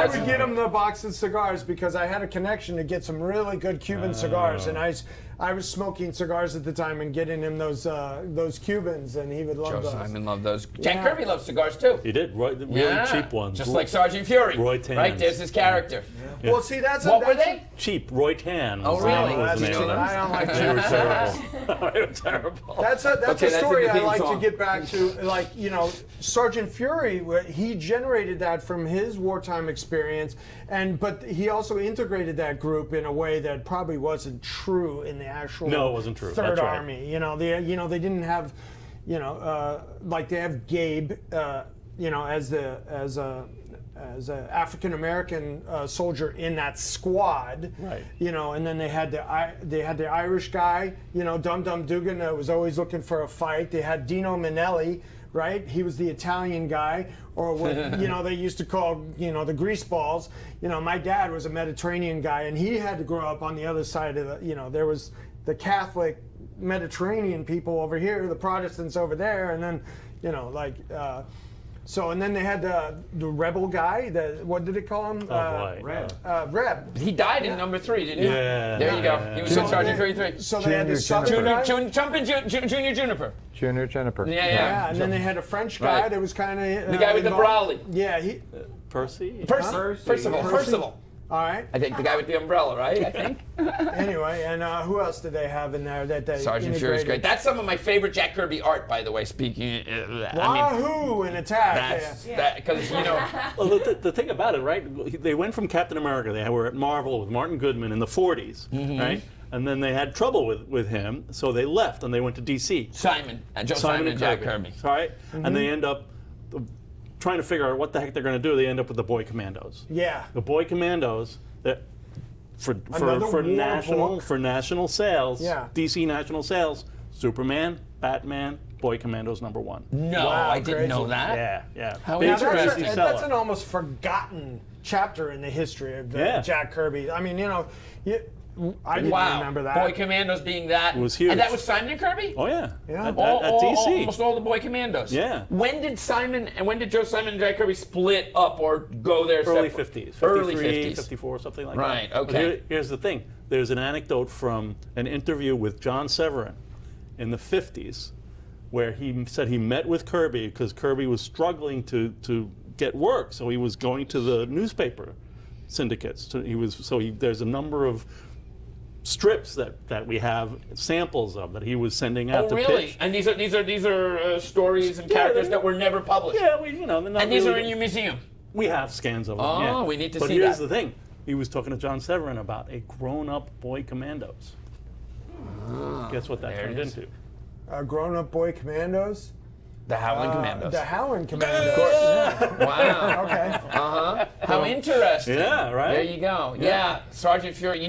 would get him the box of cigars because I had a connection to get some really good Cuban cigars, and I was smoking cigars at the time and getting him those Cubans, and he would love Joe those. Simon loved those. Jack Yeah. Kirby loved cigars too. He did. Right, the really Yeah. cheap ones. Just like Sergeant Fury. Roy Tans. Right, there's his character. Well, see, that's What were they? Cheap. Roy Tan. Oh, was the name- really? was the That's name of them. I don't like They were Joe. terrible. They were terrible. That's Okay, a that's story a good I theme like song. to get back to. Like, you know, Sergeant Fury, he generated that from his wartime experience, but he also integrated that group in a way that probably wasn't true in the actual No, it wasn't true. Third That's right. Army. You know, they didn't have, like they have Gabe, as an African American soldier in that squad, Right. You know, and then they had the Irish guy, you know, Dum Dum Dugan, that was always looking for a fight. They had Dino Manelli, right? He was the Italian guy, or what they used to call the greaseballs. You know, my dad was a Mediterranean guy, and he had to grow up on the other side of there was the Catholic Mediterranean people over here, the Protestants over there, and then so, and then they had the rebel guy. What did they call him? boy. Reb. He died in number 3, didn't he? Yeah. There you go. Yeah. He was in Sergeant Fury 3. So they had the Junior Southern guy. Jumping Junior Juniper. Junior Jennifer. Yeah, Yeah, yeah. and then they had a French guy Right. that was kind of The guy with the brolly. Yeah, he. Percy? Percival. All right. I think the guy with the umbrella, right? I think. Anyway, and who else did they have in there that they Sergeant Fury's integrated? great. That's some of my favorite Jack Kirby art, by the way. Speaking, Wahoo! An attack. that's yeah. that because Well, the thing about it, right? They went from Captain America. They were at Marvel with Martin Goodman in the 40s, right? And then they had trouble with him, so they left and they went to DC. Joe Simon and Jack Kirby. Right? And they end up trying to figure out what the heck they're going to do. They end up with the Boy Commandos. Yeah. The Boy Commandos that for Another war book. national sales, Yeah. DC national sales, Superman, Batman, Boy Commandos #1. No, Wow, I didn't crazy. know that. Yeah. How Big interesting. DC That's seller. an almost forgotten chapter in the history of Yeah. Jack Kirby. I mean, I didn't Wow. remember that. Boy Commandos being that. It was huge. And that was Simon and Kirby? Oh yeah. Yeah. At All- DC. almost all the Boy Commandos. Yeah. When did Joe Simon and Jack Kirby split up or go their Early separate? 50s. Early 53, 50s. 54, something like Right, that. But okay. here's the thing. There's an anecdote from an interview with John Severin in the 50s where he said he met with Kirby because Kirby was struggling to get work. So he was going to the newspaper syndicates. There's a number of strips that we have samples of that he was sending out Oh, to really? pitch. And these are stories and characters they're- that were never published. Yeah, they're not And these really- are in your museum. We have scans of them. Oh, yeah. we need to but see here's that. the thing. He was talking to John Severin about a grown-up Boy Commandos. Guess what that there turned it is. into? Grown-up Boy Commandos. The Howling Commandos. The Howling Commandos. Wow. Okay. How interesting. Yeah, right? There you go. Yeah, Sergeant Fury.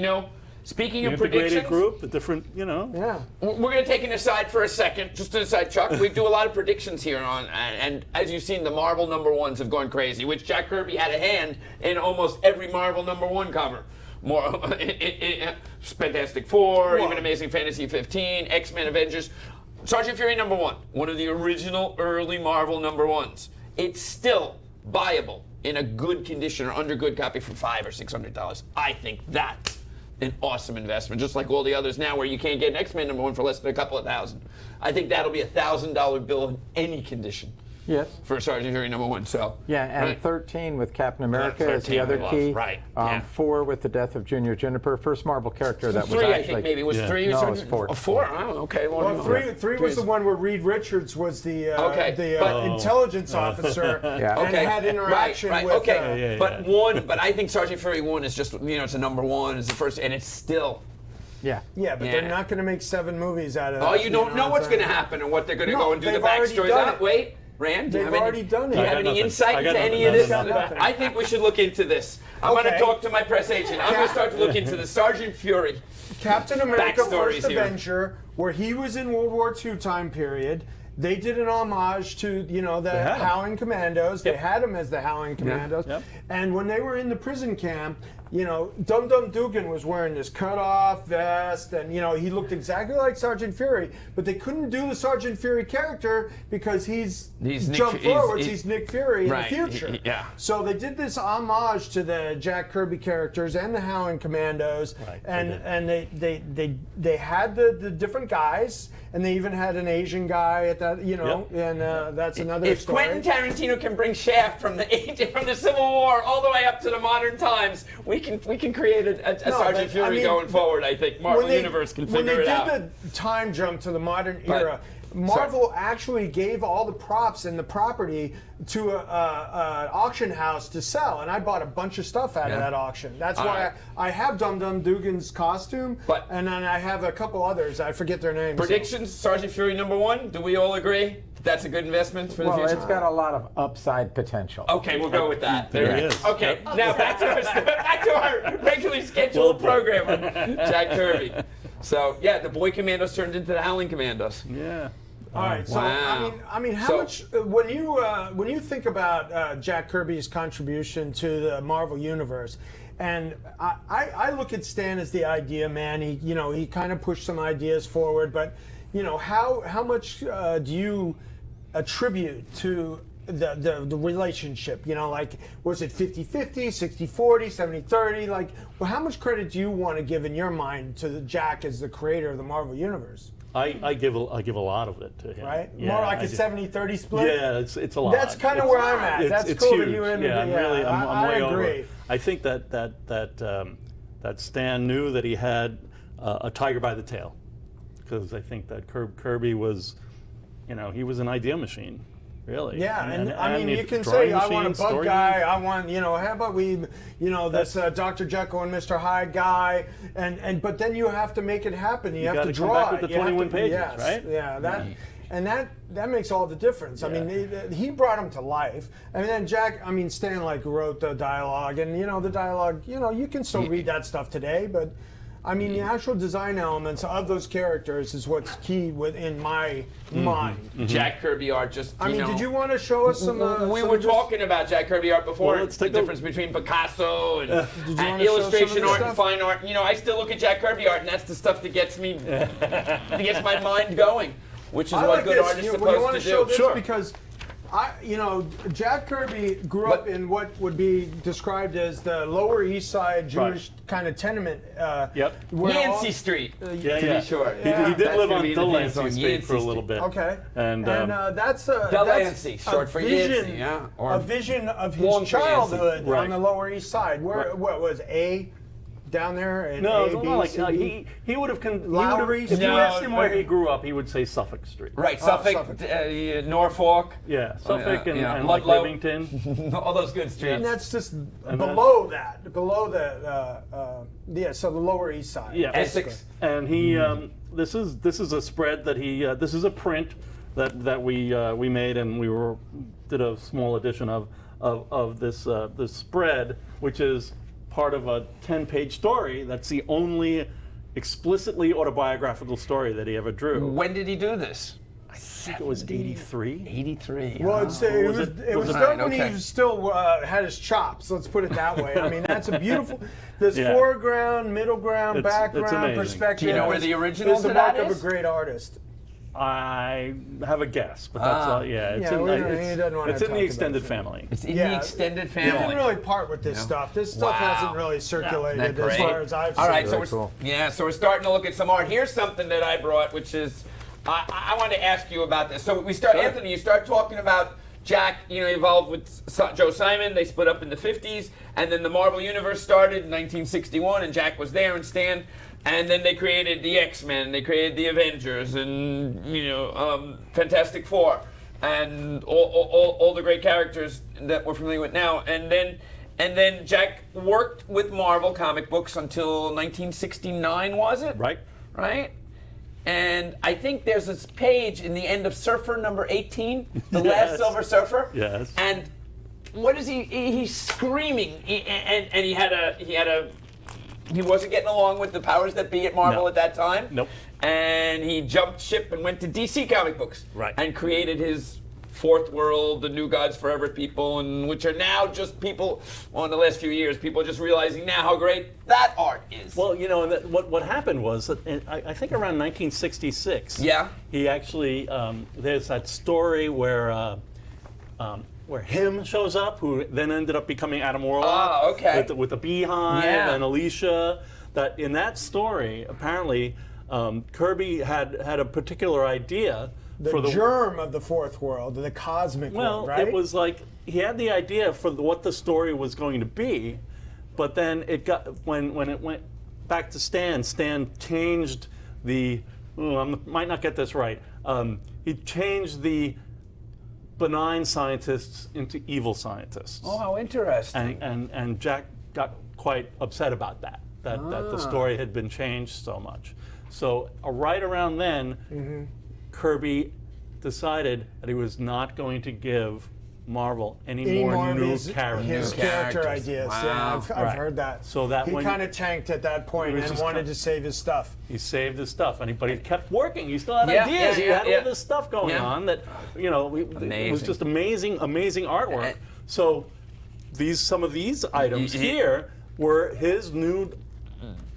Speaking The of integrated predictions, group, the different, Yeah. we're going to take an aside for a second. Just an aside, Chuck. We do a lot of predictions here and as you've seen, the Marvel #1s have gone crazy, which Jack Kirby had a hand in almost every Marvel #1 cover. More Fantastic Four, even Amazing Fantasy 15, X-Men, Avengers. Sergeant Fury #1, one of the original early Marvel #1s. It's still buyable in a good condition or under good copy for $500 or $600. I think that an awesome investment, just like all the others now where you can't get an X-Men #1 for less than a couple of thousand. I think that'll be a $1,000 bill in any condition. Yes. For Sergeant Fury #1. So Yeah, and right. 13 with Captain America is 13 the other I love. key. Right, yeah. 4 with the death of Junior Juniper, first Marvel character that was 3, actually. I think maybe was Yeah. 3. No, it was 4. Oh, 4. Oh, okay. Well, three was the one where Reed Richards was the intelligence officer Yeah. and had interaction right, with. okay. But 1, but I think Sergeant Fury 1 is just, it's a #1, it's the first, and it's still. Yeah. Yeah, but Yeah. they're not going to make 7 movies out of that. Oh, you don't know what what's I'm going to saying? happen and what they're going to No, go and do the they've already backstories. done Oh, it. wait, Rand, do you They've have already done it. Do you I have got any nothing. insight I got into any nothing. of this? No, no, no. I think we should look into this. I'm going to Okay. talk to my press agent. I'm going to start to look into the Sergeant Fury. Captain America Backstories First here. Avenger, where he was in World War II time period. They did an homage to, the had him. Howling Commandos. They had him as the Howling Commandos. Yep. And when they were in the prison camp, Dum Dum Dugan was wearing this cut-off vest, and he looked exactly like Sergeant Fury. But they couldn't do the Sergeant Fury character because he's Nick- jump he's- forwards. he's- He's Nick Fury Right, in the future. yeah. So they did this homage to the Jack Kirby characters and the Howling Commandos, Right, and they had the different guys, and they even had an Asian guy at that, and that's another If story. Quentin Tarantino can bring Shaft from the Civil War all the way up to the modern times, we can create a No, Sergeant but, Fury I mean, going forward. I think Marvel Universe can figure it out. When they did the time jump to the modern But- era, Marvel actually gave all the props and the property to an auction house to sell, and I bought a bunch of stuff out of that auction. That's All why right. I have Dum Dum Dugan's costume, But- and then I have a couple others. I forget their names. Predictions, Sergeant Fury #1. Do we all agree that's a good investment for the Well, future? it's got a lot of upside potential. Okay, we'll go with that. There it is. Okay, now back to our regularly scheduled program on Jack Kirby. So yeah, the Boy Commandos turned into the Howling Commandos. Yeah. All right, so Wow. I mean, how So- much when you think about Jack Kirby's contribution to the Marvel universe, and I look at Stan as the idea man. He kind of pushed some ideas forward, but how much do you attribute to the relationship? Like, was it 50-50, 60-40, 70-30? Like, how much credit do you want to give in your mind to Jack as the creator of the Marvel universe? I give a lot of it to him. Right? Yeah, More like I a do. 70-30 split? Yeah, it's a lot. That's kind of where I'm at. That's it's cool huge. that you and yeah, I'm I way agree. over. I think that Stan knew that he had a tiger by the tail, because I think that Kirby was, he was an idea machine. Really? Yeah, and I mean, the you can drawing say, I want a machine, bug story guy, I want, how about we, this Dr. Jekyll and Mr. Hyde guy, but then you have to make it happen. You have gotta to come draw back with it. the You have 21 to- pages, yes, right? Yeah, that makes all the difference. I mean, he brought him to life. And then Stan wrote the dialogue, and the dialogue, you can still read that stuff today, but I mean, the actual design elements of those characters is what's key within my mind. Jack Kirby art just. I mean, did you want to show us some? We some were of this? talking about Jack Kirby art before. Well, let's the take a- difference between Picasso and wanna show illustration some of art this and stuff? fine art. I still look at Jack Kirby art, and that's the stuff that gets me, that gets my mind going, which is I what like good this. art is You supposed want to to show do. this Sure. because Jack Kirby grew up in what would be described as the Lower East Side Jewish kind of tenement. Yep. where all- Yancey Street. Yeah, to yeah. be sure. He Yeah. did That's live gonna on be the Delancey theme song, Street Yancey for a Street. little bit. Okay. And, that's Delancey, short for vision, Yancey, yeah, or a vision of his long for Yancey. childhood Right. on the Lower East Side. Where Right. what was A down there? And No, A, it's B, not like C, D? he would have. Lowry If you Street? asked him where No, he grew up, he would say Suffolk Street. Right, Suffolk, Suffolk. Norfolk, Yeah, Suffolk and like Ludlow. Rivington. all those good And streets. that's just below the so the Lower East Side. Yeah, Essex. And he this is a spread that he this is a print that we made, and we did a small edition of this this spread, which is part of a 10-page story. That's the only explicitly autobiographical story that he ever drew. When did he do this? I think it was 83. 83. Well, it was it was was done it? when Okay. he still had his chops. Let's put it that way. I mean, that's a beautiful. There's Yeah. foreground, middle ground, It's background, amazing. perspective. Do you know where the original It's the to mark that of is? a great artist. I have a guess, but that's all. Yeah, it's Yeah, in, we don't- he doesn't wanna it's in talk the about extended it. family. It's in Yeah. the extended He family. didn't really part with this stuff. This stuff Wow. hasn't really circulated Isn't that as great? far as I've All seen. right, so Very we're, cool. so we're starting to look at some art. Here's something that I brought, which is I wanted to ask you about this. So we start, Anthony. You start talking about Jack. Involved with Joe Simon. They split up in the '50s, and then the Marvel Universe started in 1961, and Jack was there, and Stan. And then they created the X-Men, they created the Avengers, and Fantastic Four, and all the great characters that we're familiar with now. And then Jack worked with Marvel comic books until 1969, was it? Right. Right. And I think there's this page in the end of Surfer number 18, the Yes. last Silver Surfer. Yes. And what is he? He's screaming, and he wasn't getting along with the powers that be at Marvel No. at that time. Nope. And he jumped ship and went to DC comic books. Right. And created his Fourth World, the New Gods Forever people, and which are now just people, in the last few years, people are just realizing now how great that art is. Well, and what happened was that I think around 1966. Yeah. He actually there's that story where him shows up, who then ended up becoming Adam Warlock. Oh, okay. With the Beehive Yeah. and Alicia. That in that story, apparently, Kirby had a particular idea for The germ of the Fourth World, the cosmic Well, world, right? it was like he had the idea for what the story was going to be, but then it got when it went back to Stan. Stan changed the. I might not get this right. He changed the benign scientists into evil scientists. Oh, how interesting. And Jack got quite upset about that. That the story had been changed so much. So right around then, Kirby decided that he was not going to give Marvel any more of new his characters. character Characters. ideas. Wow. Yeah, I've Right. heard that. So that he when- kind of tanked at that point He was and just wanted kind- to save his stuff. He saved his stuff, but he kept working. He still had Yeah, ideas. yeah, He had yeah. all this stuff going Yeah. on that, it was Amazing. just amazing artwork. And- So some of these items He- here were his new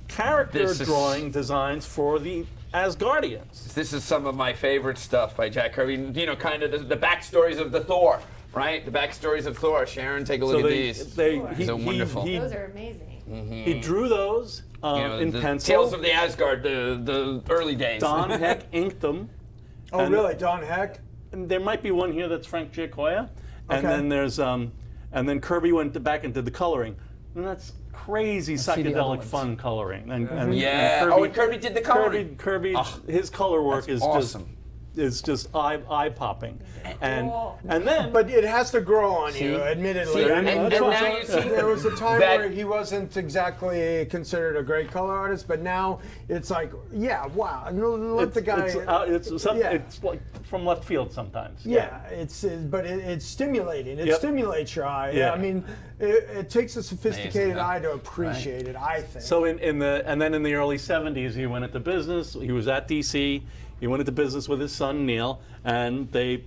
character This is- drawing designs for the Asgardians. This is some of my favorite stuff by Jack Kirby. Kind of the backstories of the Thor, right? The backstories of Thor. Sharon, take a look at these. These are wonderful. Those are amazing. He drew those in the pencil. Tales of the Asgard, the early days. Don Heck inked them. Oh, And- really? Don Heck? And there might be one here that's Frank Giacoya, and Okay. then there's and then Kirby went back and did the coloring, and that's crazy see the other psychedelic ones. fun coloring. And Yeah. And Kirby did the coloring. Kirby, his color work That's is awesome. just eye popping, and Cool. then But it has to grow on you, See? admittedly. See, I mean, and there was now a- you see there was a time that- where he wasn't exactly considered a great color artist, but now it's like, yeah, wow. Let the guy. it's yeah. like from left field sometimes. Yeah, but it's stimulating. It Yep. stimulates your eye. Yeah. I mean, it takes a sophisticated Amazing, huh? eye to appreciate it. I think. So then in the early '70s, he went into business. He was at DC. He went into business with his son Neil, and they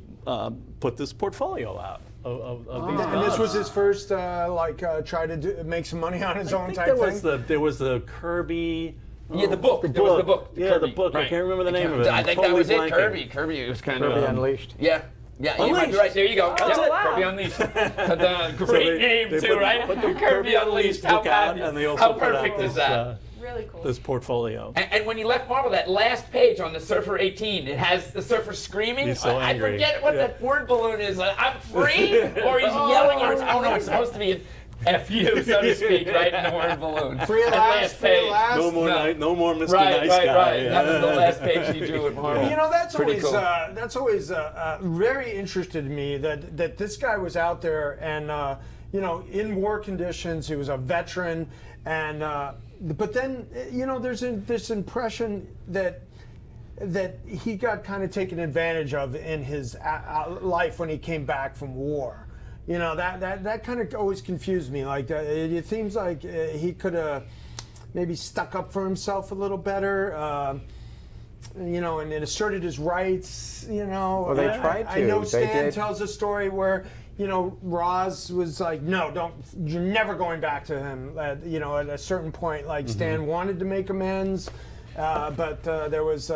put this portfolio out of these. And this guys. was his first, try to make some money on his I own think type there was the Kirby. Yeah, the book. There was the book. Yeah, Kirby, the book. I right. can't remember the name of it. I I'm think totally that was it. blanking. Kirby was kind Kirby of. Unleashed. Yeah. Yeah, you might be Unleashed. right. There you go. That's Yep, it. Wow. Kirby Unleashed. Great name they too, put- right? put the Kirby Unleashed. How book out, fabulous. and they also How put out perfect is that? Really cool. this portfolio. And when he left Marvel, that last page on the Surfer 18, it has the Surfer screaming. He's so I angry. forget what Yeah. that word balloon is. I'm free, or he's yelling, or it's, I don't know. It's supposed to be an F-U, so to speak, right? In the word balloon. Free at That last, free at last. No more, no more Mr. Right, Nice right, Guy. right. Yeah. That was the last page he drew at Marvel. You know, that's Pretty always cool. very interested me that this guy was out there and in war conditions. He was a veteran, and but then there's this impression that he got kind of taken advantage of in his life when he came back from war. That kind of always confused me. Like it seems like he could have maybe stuck up for himself a little better. And asserted his rights. Well, they tried I know to. They Stan did. tells a story where Roz was like, "No, you're never going back to him." At a certain point, like Stan wanted to make amends, but there was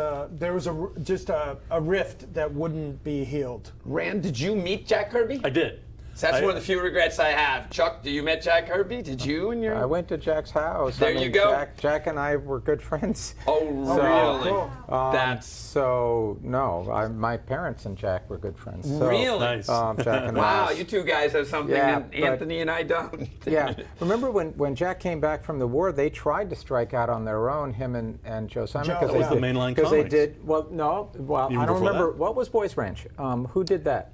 just a rift that wouldn't be healed. Rand, did you meet Jack Kirby? I did. So that's one of the few regrets I have. Chuck, you met Jack Kirby? Did you and your? I went to Jack's house. There you go. Jack and I were good friends. Oh, really? cool. That's So no, my parents and Jack were good friends. So, really Nice. Jack and wow. I. You two guys have something Yeah, that but- Anthony and I don't. Yeah. Remember when Jack came back from the war, they tried to strike out on their own, him and Joe Simon, Joe, because that was the mainline because they comics. did well. No, well Even I don't before remember that? what was Boys Ranch. Who did that?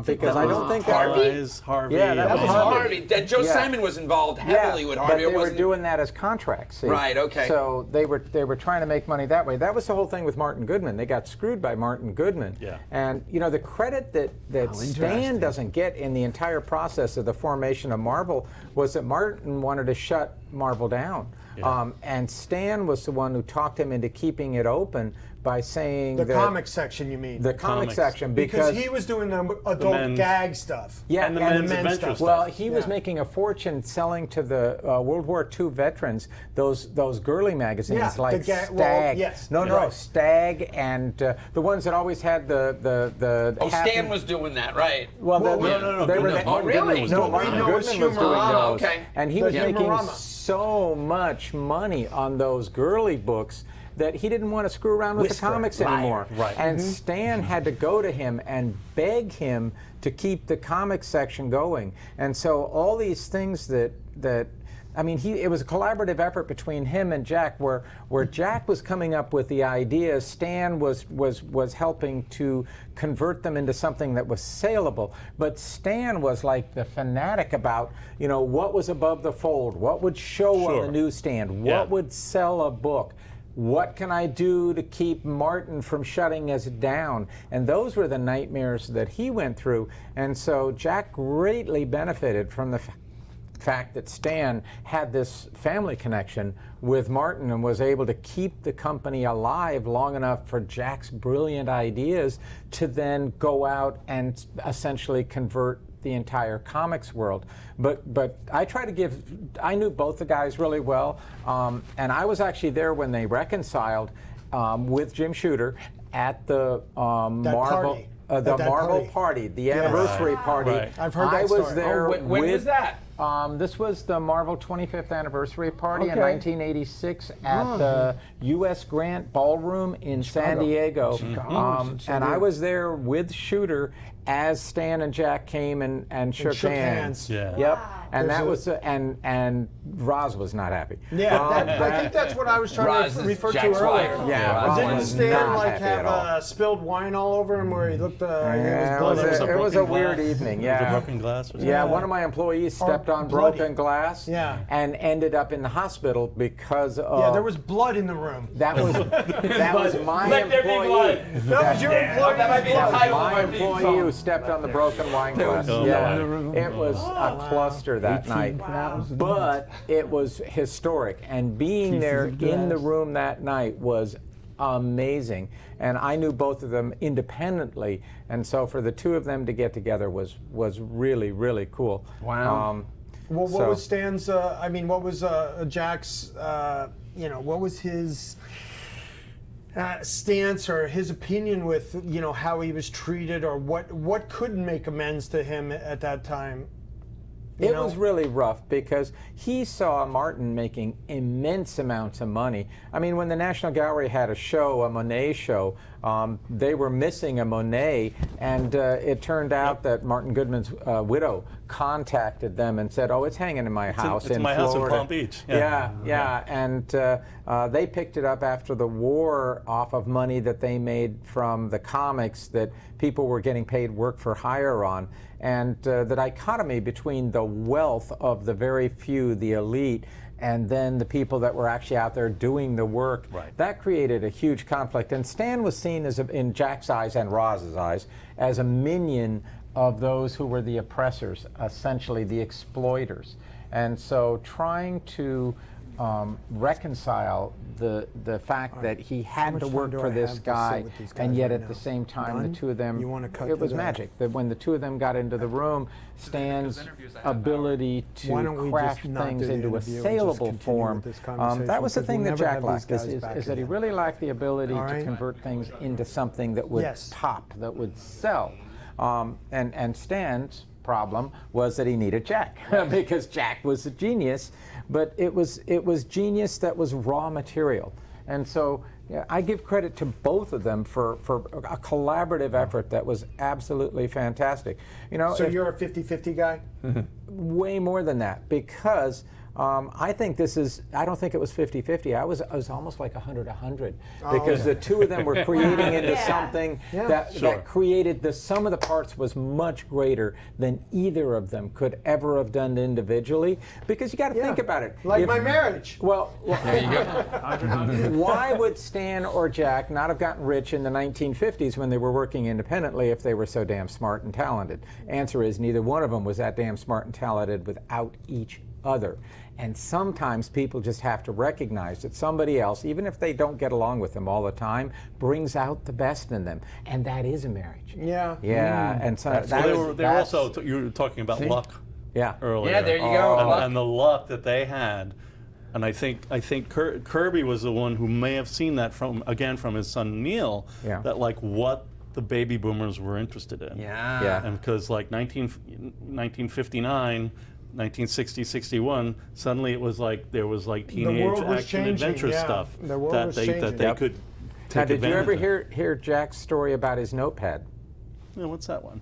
Because I don't think that. Harvey. Yeah, that That was was Harvey. That Joe Yeah. Simon was involved heavily with Harvey. but It they were wasn't- doing that as contracts. See? Right, okay. So they were trying to make money that way. That was the whole thing with Martin Goodman. They got screwed by Martin Goodman. Yeah. And the credit that Stan doesn't get in the entire process of the formation of Marvel was that Martin wanted to shut Marvel down. Yeah. And Stan was the one who talked him into keeping it open by saying The that comic section, you mean? the comic Comics. section because he was doing the adult men's- gag stuff. Yeah, And the and men's the men's adventure stuff. stuff. Well, he was Yeah. making a fortune selling to the World War II veterans those girly magazines Yeah, like the Stag. well, yes, No, right. Stag, and the ones that always had the. Oh, happy- Stan was doing that, right? Well, Well, no, they were Goodman. the- Oh, really? No, What we Martin know Goodman is was doing Humorama. those, Okay. and he The was making Humorama. so much money on those girly books that he didn't want to screw around with Whisper, the comics liar. anymore. Right. And Stan had to go to him and beg him to keep the comic section going. And so all these things that I mean, it was a collaborative effort between him and Jack, where Jack was coming up with the ideas, Stan was helping to convert them into something that was saleable. But Stan was like the fanatic about, what was above the fold, what would show on Sure. the newsstand, Yeah. what would sell a book. What can I do to keep Martin from shutting us down? And those were the nightmares that he went through. And so Jack greatly benefited from the fact that Stan had this family connection with Martin and was able to keep the company alive long enough for Jack's brilliant ideas to then go out and essentially convert the entire comics world. But I knew both the guys really well, and I was actually there when they reconciled with Jim Shooter at the Marvel. party. The At that Marvel party. party, the anniversary party. Right. I've heard I that was story. there. when with, was that? This was the Marvel 25th anniversary party in Okay. 1986 at the U.S. Grant Ballroom in San Diego. And I was there with Shooter as Stan and Jack came and shook hands. Yeah. Yep. And There's that a- was and Roz was not happy. Yeah, I think that's what I was trying Roz to is refer to Jack's earlier. wife. Yeah, But Roz didn't was Stan not like happy have at all. spilled wine all over him where he looked? Yeah, it was bloody? it was a broken weird glass. evening. It was a Yeah. broken glass or something. Yeah, one of my employees stepped on bloody. broken glass Yeah. and ended up in the hospital because of Yeah, there was blood in the room. that was my Let there be employee. blood. That was your employee. That might be the That was title of my our theme employee song. who stepped on the broken wine glass. Oh, Yeah, my. it was a cluster that night. But it was historic, and being there in the room that night was amazing. And I knew both of them independently, and so for the two of them to get together was really, really cool. Wow. Well, what So- was Stan's? What was Jack's? What was his stance or his opinion with how he was treated, or what could make amends to him at that time? It was really rough because he saw Martin making immense amounts of money. I mean, when the National Gallery had a show, a Monet show, they were missing a Monet, and it turned out that Martin Goodman's widow contacted them and said, "Oh, it's hanging in my house it's in my house in Florida." Palm Beach. Yeah. And they picked it up after the war off of money that they made from the comics that people were getting paid work for hire on. And the dichotomy between the wealth of the very few, the elite, and then the people that were actually out there doing the work, Right. that created a huge conflict. And Stan was seen as, in Jack's eyes and Roz's eyes, as a minion of those who were the oppressors, essentially the exploiters. And so trying to reconcile the fact that he had much to time work do for I this have to sit guy, with these and guys yet right at the now? same time Done? the two of them, You wanna cut it to was the- magic. That when the two of them got into the room, Stan's ability Why don't to we craft just not things do the into a interview and just saleable continue form, with this conversation, that was the because thing we'll that never Jack have these lacked, guys is back that he again. really lacked the ability All to right. convert things into something that would Yes. pop, that would sell. And Stan's problem was that he needed Jack because Jack was a genius, but it was genius that was raw material. And so yeah, I give credit to both of them for a collaborative effort that was absolutely fantastic. You know, So you're a 50-50 guy? way more than that, because I think this is, I don't think it was 50-50. I was almost like 100-100, because the two of them were creating into Yeah. something Yeah. that created, the sum of the parts was much greater than either of them could ever have done individually, because you got to think about it. Like If- my marriage. Well, why would Stan or Jack not have gotten rich in the 1950s when they were working independently if they were so damn smart and talented? Answer is neither one of them was that damn smart and talented without each other. And sometimes people just have to recognize that somebody else, even if they don't get along with them all the time, brings out the best in them. And that is a marriage. Yeah. Yeah. And so Well, that's, they were also, you were talking about luck yeah. earlier. Yeah, there you go. Luck. And the luck that they had. And I think Kirby was the one who may have seen that from his son Neil, Yeah. that like what the baby boomers were interested in. Yeah. Yeah. And because like 1959, 1960, 61, suddenly it was like there was like teenage world was action changing, adventure yeah. stuff The world that was they changing. they Yep. could Now, take did you advantage ever of. hear Jack's story about his notepad? Yeah, what's that one?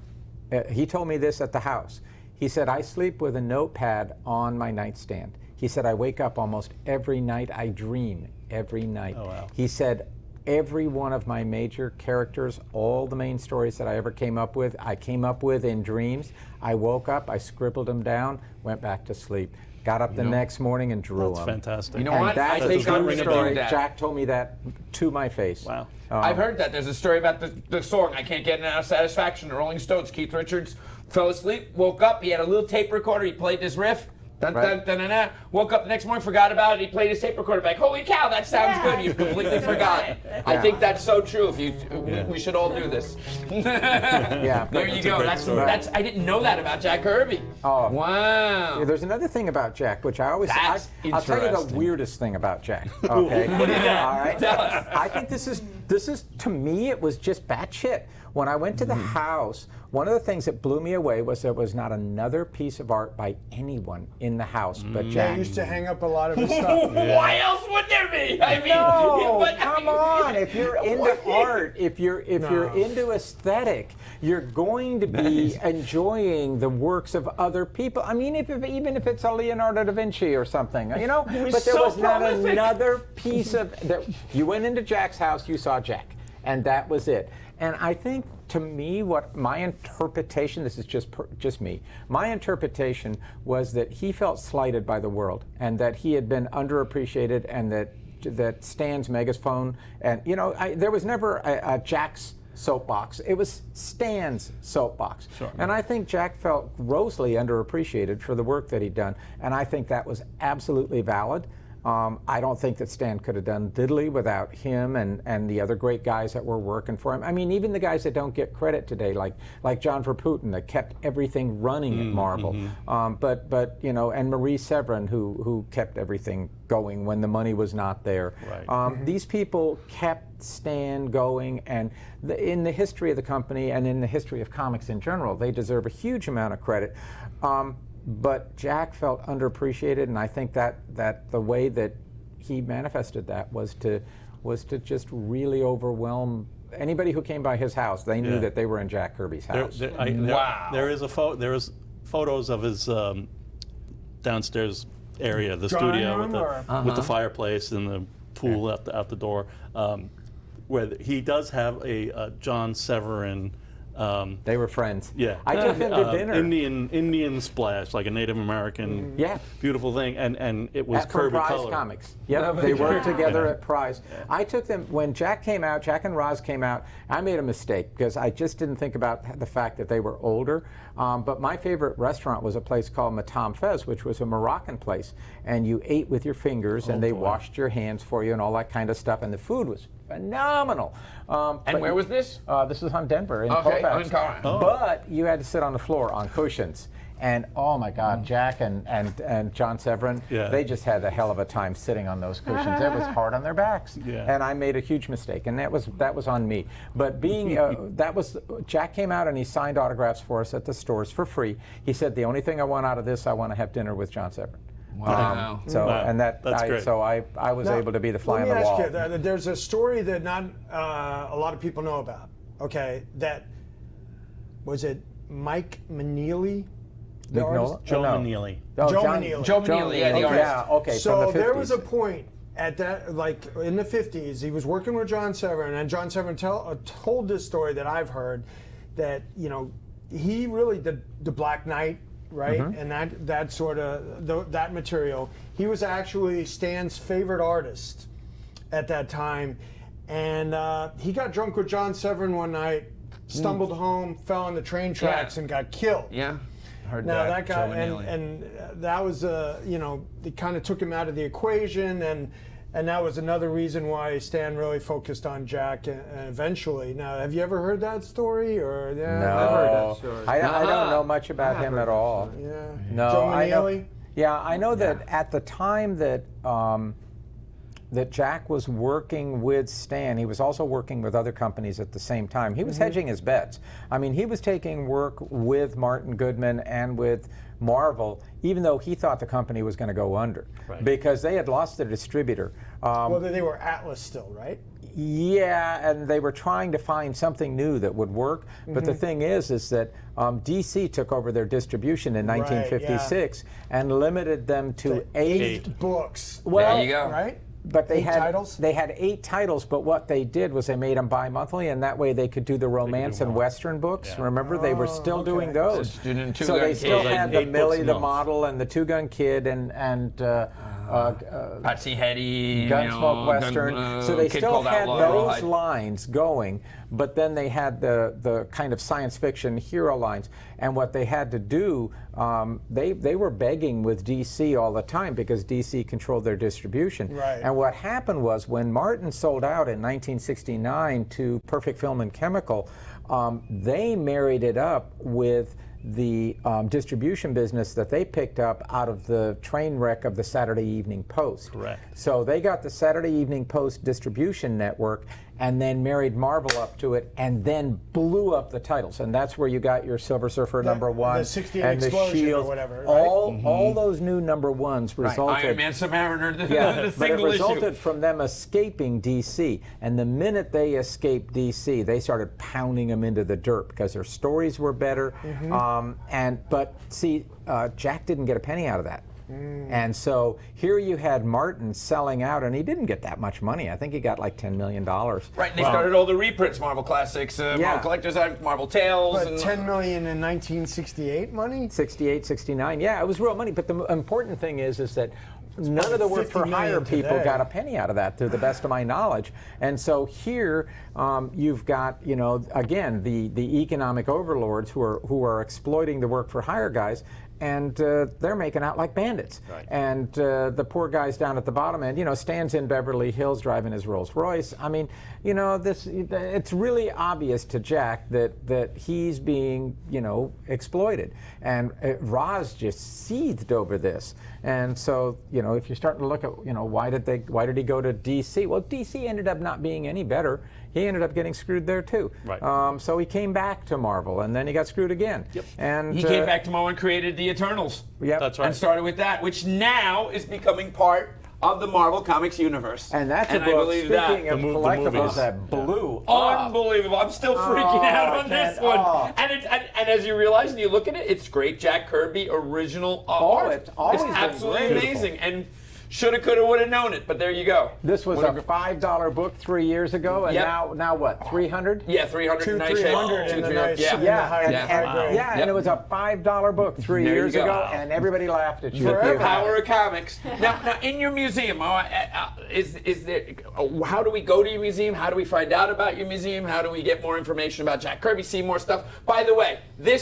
He told me this at the house. He said, I sleep with a notepad on my nightstand. He said, I wake up almost every night. I dream every night. Oh, wow. He said, every one of my major characters, all the main stories that I ever came up with, I came up with in dreams. I woke up, I scribbled them down, went back to sleep. Got up the next morning and drew That's them. fantastic. You know And what? that's I a think I'm true ring a story. bell. Jack told me that to my face. Wow. I've heard that. There's a story about the song, I Can't Get Enough Satisfaction, the Rolling Stones. Keith Richards fell asleep, woke up, he had a little tape recorder, he played this riff. Dun, Right. dun, dun, dun, dun. Woke up the next morning, forgot about it. He played his tape recorder back. Holy cow, that sounds Yeah. good. You completely forgot. I Yeah. think that's so true. We should all do this. Yeah. There you That's a go. great That's story. I didn't know that about Jack Kirby. Oh. Wow. Yeah, there's another thing about Jack, which I always That's I'll tell you the interesting. weirdest thing about Jack. Okay, all right. Tell us. I think this is to me it was just batshit. When I went to the house, one of the things that blew me away was there was not another piece of art by anyone in the house but I Jack. used to hang up a lot of his stuff. Why else would there be? I mean, No, but- come on. If you're into art, if you're into aesthetic, you're going to be enjoying the works of other people. I mean, even if it's a Leonardo da Vinci or something, you know. But there so was not prolific. another piece of that. You went into Jack's house, you saw Jack, and that was it. And I think, to me, what my interpretation, this is just me, my interpretation was that he felt slighted by the world, and that he had been underappreciated, and that Stan's megaphone, and there was never a Jack's soapbox. It was Stan's soapbox. Sure. And I think Jack felt grossly underappreciated for the work that he'd done, and I think that was absolutely valid. I don't think that Stan could have done diddly without him and the other great guys that were working for him. I mean, even the guys that don't get credit today, like John Verpooten, that kept everything running at Marvel. And Marie Severin, who kept everything going when the money was not there. Right. These people kept Stan going, and in the history of the company and in the history of comics in general, they deserve a huge amount of credit. But Jack felt underappreciated, and I think that the way that he manifested that was to just really overwhelm anybody who came by his house. They knew Yeah. that they were in Jack Kirby's house. Wow. There is photos of his downstairs area, the Drawing studio room with the fireplace and the pool out the door, where he does have a John Severin They were friends. Yeah, I took them to dinner. Indian splash, like a Native American, beautiful thing, and it was From Kirby Prize color. Comics. Yep, they worked together at Prize. I took them when Jack came out. Jack and Roz came out. I made a mistake because I just didn't think about the fact that they were older. But my favorite restaurant was a place called Matam Fez, which was a Moroccan place, and you ate with your fingers, and they washed your hands for you and all that kind of stuff, and the food was phenomenal. And where was this? This was on Denver in Okay, Colfax. in Colorado. Oh. But you had to sit on the floor on cushions. And oh my God, Jack and John Severin, they just had a hell of a time sitting on those cushions. It was hard on their backs. And I made a huge mistake, and that was on me. But being Jack came out and he signed autographs for us at the stores for free. He said, the only thing I want out of this, I want to have dinner with John Severin. Wow. That's great. So I was able to be the fly on the Let wall. me ask you, there's a story that not a lot of people know about. Okay, that was it. Mike Maneely, the artist? Joe Maneely. Oh, Joe John- Maneely. Joe Maneely, yeah, the artist. Yeah, okay. So from the 50s. there was a point at that, like in the 50s, he was working with John Severin, and John Severin told this story that I've heard, that he really did the Black Knight, right, and that sort of that material. He was actually Stan's favorite artist at that time, and he got drunk with John Severin one night, stumbled home, fell on the train tracks, and got killed. Yeah. Heard Now that. that guy, Joe Maneely. and that was it kind of took him out of the equation, and that was another reason why Stan really focused on Jack eventually. Now, have you ever heard that story? Or No, I've heard that story. I don't know much about him at all. Yeah. No, Joe I know. Maneely? Yeah, I know that at the time that that Jack was working with Stan, he was also working with other companies at the same time. He was hedging his bets. I mean, he was taking work with Martin Goodman and with Marvel, even though he thought the company was going to go under, because they had lost their distributor. Well, they were Atlas still, right? Yeah, and they were trying to find something new that would work. But the thing is that DC took over their distribution in 1956 and limited them to eight books. Well, there you go. Right? But they had titles? They had 8 titles, but what they did was they made them bi-monthly, and that way they could do the romance and western books. Remember, they were still doing those. So they still had the 8 Millie books the a month. Model and the Two Gun Kid and Patsy Hetty, Gunsmoke Western. So they Kid still Called had Outlaw, those Rawhide. lines going, but then they had the kind of science fiction hero lines. And what they had to do, they were begging with DC all the time because DC controlled their distribution. Right. And what happened was when Martin sold out in 1969 to Perfect Film and Chemical, they married it up with the distribution business that they picked up out of the train wreck of the Saturday Evening Post. Correct. So they got the Saturday Evening Post distribution network and then married Marvel up to it and then blew up the titles. And that's where you got your Silver Surfer #1 the 68 and the Explosion or Shield. whatever, right? All those new #1s Right. resulted. Iron Man, Submariner, the Yeah, but it single resulted issue. from them escaping DC. And the minute they escaped DC, they started pounding them into the dirt because their stories were better. But Jack didn't get a penny out of that. And so here you had Martin selling out, and he didn't get that much money. I think he got like $10 million. Right, and they started all the reprints, Marvel Classics, Marvel Collector's Items, Marvel Tales. But and $10 million in 1968 money? 68, 69. Yeah, it was real money. But the important thing is that none of the work for $50 hire million people today. got a penny out of that, to the best of my knowledge. And so here you've got, again, the economic overlords who are exploiting the work for hire guys. And they're making out like bandits. Right. And the poor guys down at the bottom end, Stan's in Beverly Hills driving his Rolls Royce. I mean, it's really obvious to Jack that he's being, exploited. And Roz just seethed over this. And so, if you're starting to look at, why did he go to DC? Well, DC ended up not being any better. He ended up getting screwed there too. Right. So he came back to Marvel, and then he got screwed again. Yep. And he came back to Marvel and created the Eternals. Yep. That's right. And started with that, which now is becoming part of the Marvel Comics universe. And that's a I book, believe speaking that. of The collectibles, movies. that blew up. Unbelievable! I'm still freaking out on this Ken, one. oh. And as you realize, and you look at it, it's great Jack Kirby original art. It's always been absolutely great. amazing. And Shoulda, coulda, woulda known it, but there you go. This was a $5 book 3 years ago, and Yep. now what? 300? Yeah, 300 Two, in nice shape. 300 in Two, the 300. nice, Yeah. in the Yeah, high, and, high grade. yeah, and Yep. it was a $5 book 3 There you years go. ago, and everybody laughed at you. Forever. Power of comics. Now, in your museum, is there? How do we go to your museum? How do we find out about your museum? How do we get more information about Jack Kirby? See more stuff. By the way,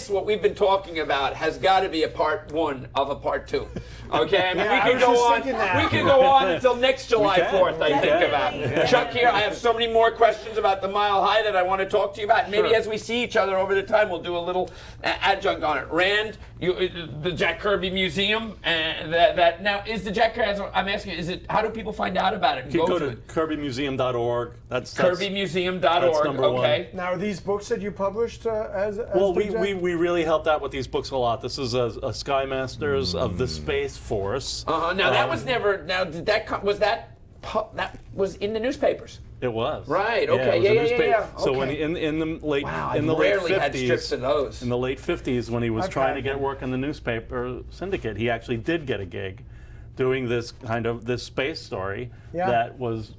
what we've been talking about has got to be a part 1 of a part 2. Okay, I mean, Yeah, I we was can go just on. thinking that. We can go on until next July can. 4th. I We think can. about. Chuck here, I have so many more questions about the Mile High that I want to talk to you about. Maybe as we see each other over the time, we'll do a little adjunct on it. Rand, the Jack Kirby Museum, that now is the Jack Kirby. I'm asking you, is it? How do people find out about it? And You can go go to to it. kirbymuseum.org. That's KirbyMuseum.org. that's number one. Okay. Now, are these books that you published as Well, the we really helped out with these books a lot. This is a Sky Masters of the Space Force. Now that was never. Now did that was that was in the newspapers? It was. Right, Yeah, okay, it was a yeah. newspaper. So when Okay. in the late Wow, in I've the late rarely had 50s, strips of those. in the late 50s when he was Okay. trying to get work in the newspaper syndicate, he actually did get a gig doing this this space story Yeah. that was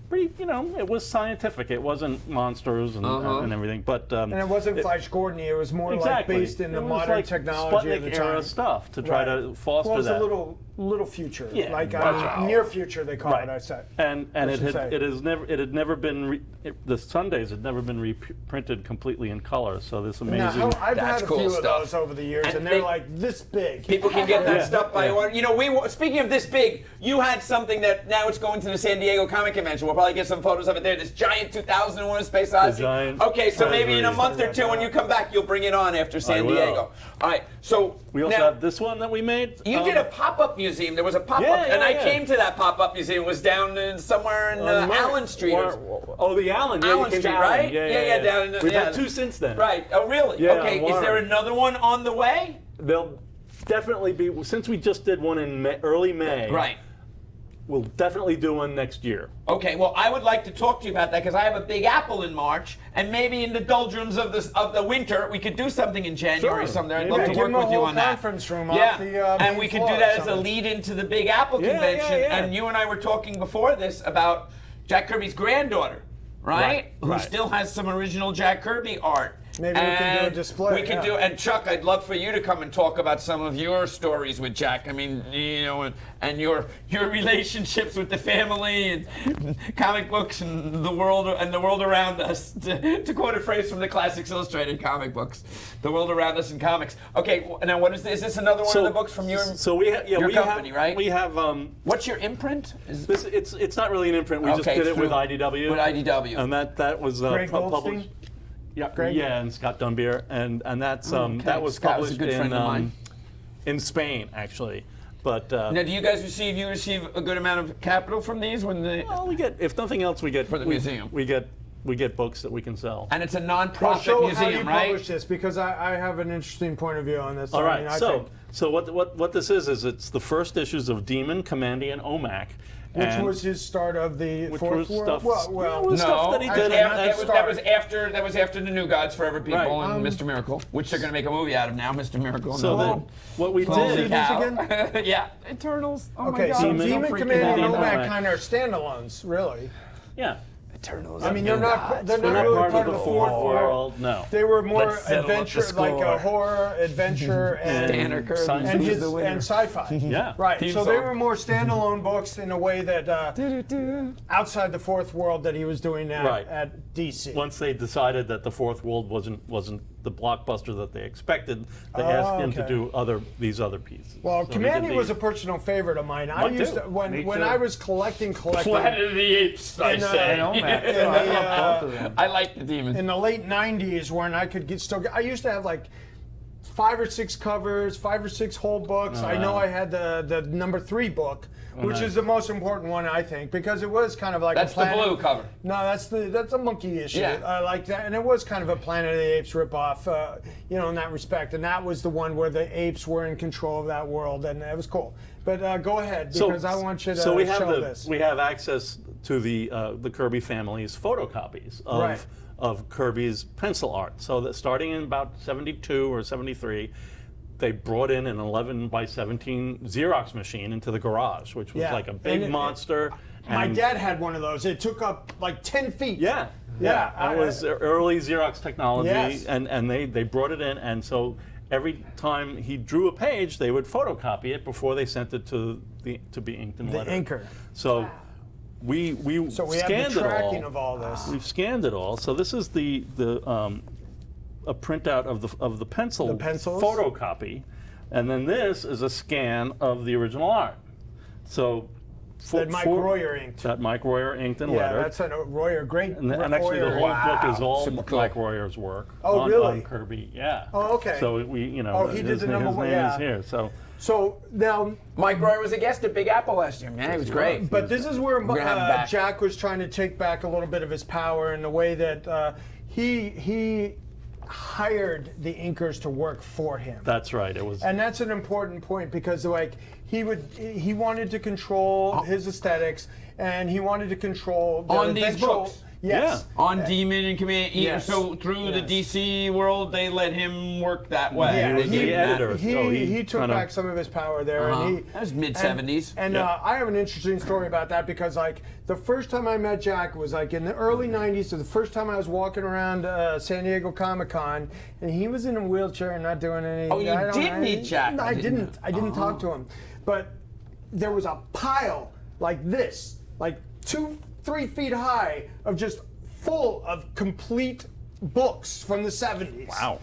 pretty, it was scientific. It wasn't monsters and everything, but And it wasn't Flash Gordon. It was more exactly. like based in the It was modern like technology of the Sputnik time. era stuff to try to foster Well, it was that. a little future, Yeah, like gotcha. near future they call Right. it. I said. And should say. it had never been the Sundays had never been reprinted completely in color. So this amazing. Now, I've That's had a cool few stuff. of those over the years, And and they're they- like this big. People can get that Yeah. stuff by Yeah. order. Speaking of this big, you had something that now it's going to the San Diego Comic Convention. We'll probably get some photos of it there. This giant 2001: Space Odyssey. giant Okay, so maybe in a treasury. month or two when you come back, you'll bring it on after San will. Diego. All right. So We also now, have this one that we made. you did a pop-up museum. There was a pop-up, Yeah, and I yeah. came to that pop-up museum. It was down somewhere in Allen Street. Oh, the Allen. Yeah, Allen you came to Street, Allen. right? Yeah, Yeah, down in the- We've yeah. had 2 since then. Right. Oh, really? Yeah, Okay. on Is there Warren. another one on the way? There'll definitely be, since we just did one in early May. Right. We'll definitely do one next year. Okay, well, I would like to talk to you about that because I have a Big Apple in March, and maybe in the doldrums of the winter, we could do something in January Sure. someday. I'd Yeah, love to give work them a with you whole on that. conference room Yeah, off the and main we could floor do or that as a something. lead into the Big Apple Yeah, convention. yeah. And you and I were talking before this about Jack Kirby's granddaughter, right? Who right. still has some original Jack Kirby art. Maybe we can do a And display, We can yeah. do, and Chuck, I'd love for you to come and talk about some of your stories with Jack. I mean, and your relationships with the family and comic books and the world around us. To quote a phrase from the Classics Illustrated comic books, the world around us in comics. Okay, now what is this? Is this another one of the books from your? So we have, your we company, have, right? We have. What's your imprint? Is This it's not really an imprint. We just Okay, did it through- with IDW. with IDW. And that was Greg published. Goldstein? Yeah, Greg? yeah, and Scott Dunbier, and that's that was Scott was a published good in friend of mine. In Spain actually, but now, do you guys receive a good amount of capital from these when they? well, we get, if nothing else, we get For the museum. We get books that we can sell. And it's a Well, non-profit show how museum, you right? publish this because I have an interesting point of view on this. All right, I so think, what this is it's the first issues of Demon, Commandy, and OMAC. which and was his start of the which Fourth was World. stuff- Well, yeah, it was stuff that he actually, did. not That the was start. after the New Gods Forever People Right. and Mr. Miracle, which they're going to make a movie out of now, Mr. Miracle. So then, what we Holy did. cow. Again? Yeah, Eternals. Oh Okay, my God. so I'm so Demon, freaking Command, and out. Demon, Nomad Nomad. kind of are standalones, really. Yeah. Eternals. I mean, they're not They're not really part of the Fourth World. No. They were more Let's settle up the adventure, like score. a horror, adventure, Tanner Kirby. science and fiction. sci-fi. Yeah. Right. Theme So they song. were more standalone books in a way that outside the Fourth World that he was doing Right. at DC. Once they decided that the Fourth World wasn't the blockbuster that they expected, they asked him to okay. do these other pieces. Well, So he Commanding did was a these. personal favorite of mine. I Mine used too. to, Me when too. I was collecting. Planet of the Apes, I In, say. I I like the Demon. in the late '90s, when I could I used to have like 5 or 6 covers, 5 or 6 whole books. I know I had the number 3 book, which nice. is the most important one, I think, because it was kind of like That's a the Planet. blue cover. No, that's a monkey issue. Yeah. I like that, and it was kind of a Planet of the Apes ripoff, in that respect. And that was the one where the apes were in control of that world, and it was cool. But go ahead, because I want you to so we have show this. we have access to the Kirby family's photocopies of Right. Kirby's pencil art. So that starting in about 72 or 73, they brought in an 11 by 17 Xerox machine into the garage, which was Yeah. like a big monster. My and- dad had one of those. It took up like 10 feet. Yeah. Yeah, That was early Xerox technology, Yes. and they brought it in, and so every time he drew a page, they would photocopy it before they sent it to be inked in The letter. inker. So we So we scanned have the tracking it all. of all this. We've scanned it all. So this is a printout of the pencil The pencils? photocopy, and then this is a scan of the original art. So That Mike Royer inked. That Mike Royer inked and Yeah, lettered. that's a Royer, great. And actually, the Royer. whole book is all Super cool. Mike Royer's work. Oh, on, really? On Kirby, yeah. Oh, okay. So we, Oh, he did his, the number his one, name yeah. is here. So So now, Mike Royer was a guest at Big Apple last year. Yeah, he was great. but this is where gonna have him back. Jack was trying to take back a little bit of his power in the way that he hired the inkers to work for him. that's right. It was. And that's an important point because like he wanted to control his aesthetics and he wanted to control the On these eventual- books? Yes. On Demon and Command, Yes. so through the Yes. DC world, they let him work that way. Yeah, was They the gave him that. editor. So He took kind of- back some of his power there, and he That was mid-70s. And Yeah. I have an interesting story about that because like the first time I met Jack was like in the early '90s. So the first time I was walking around San Diego Comic-Con, and he was in a wheelchair and not doing any. Oh, you I don't- did meet Jack. No, I I didn't didn't. I didn't talk to him, but there was a pile like this, like 2-3 feet high, of just full of complete books from the '70s. Wow.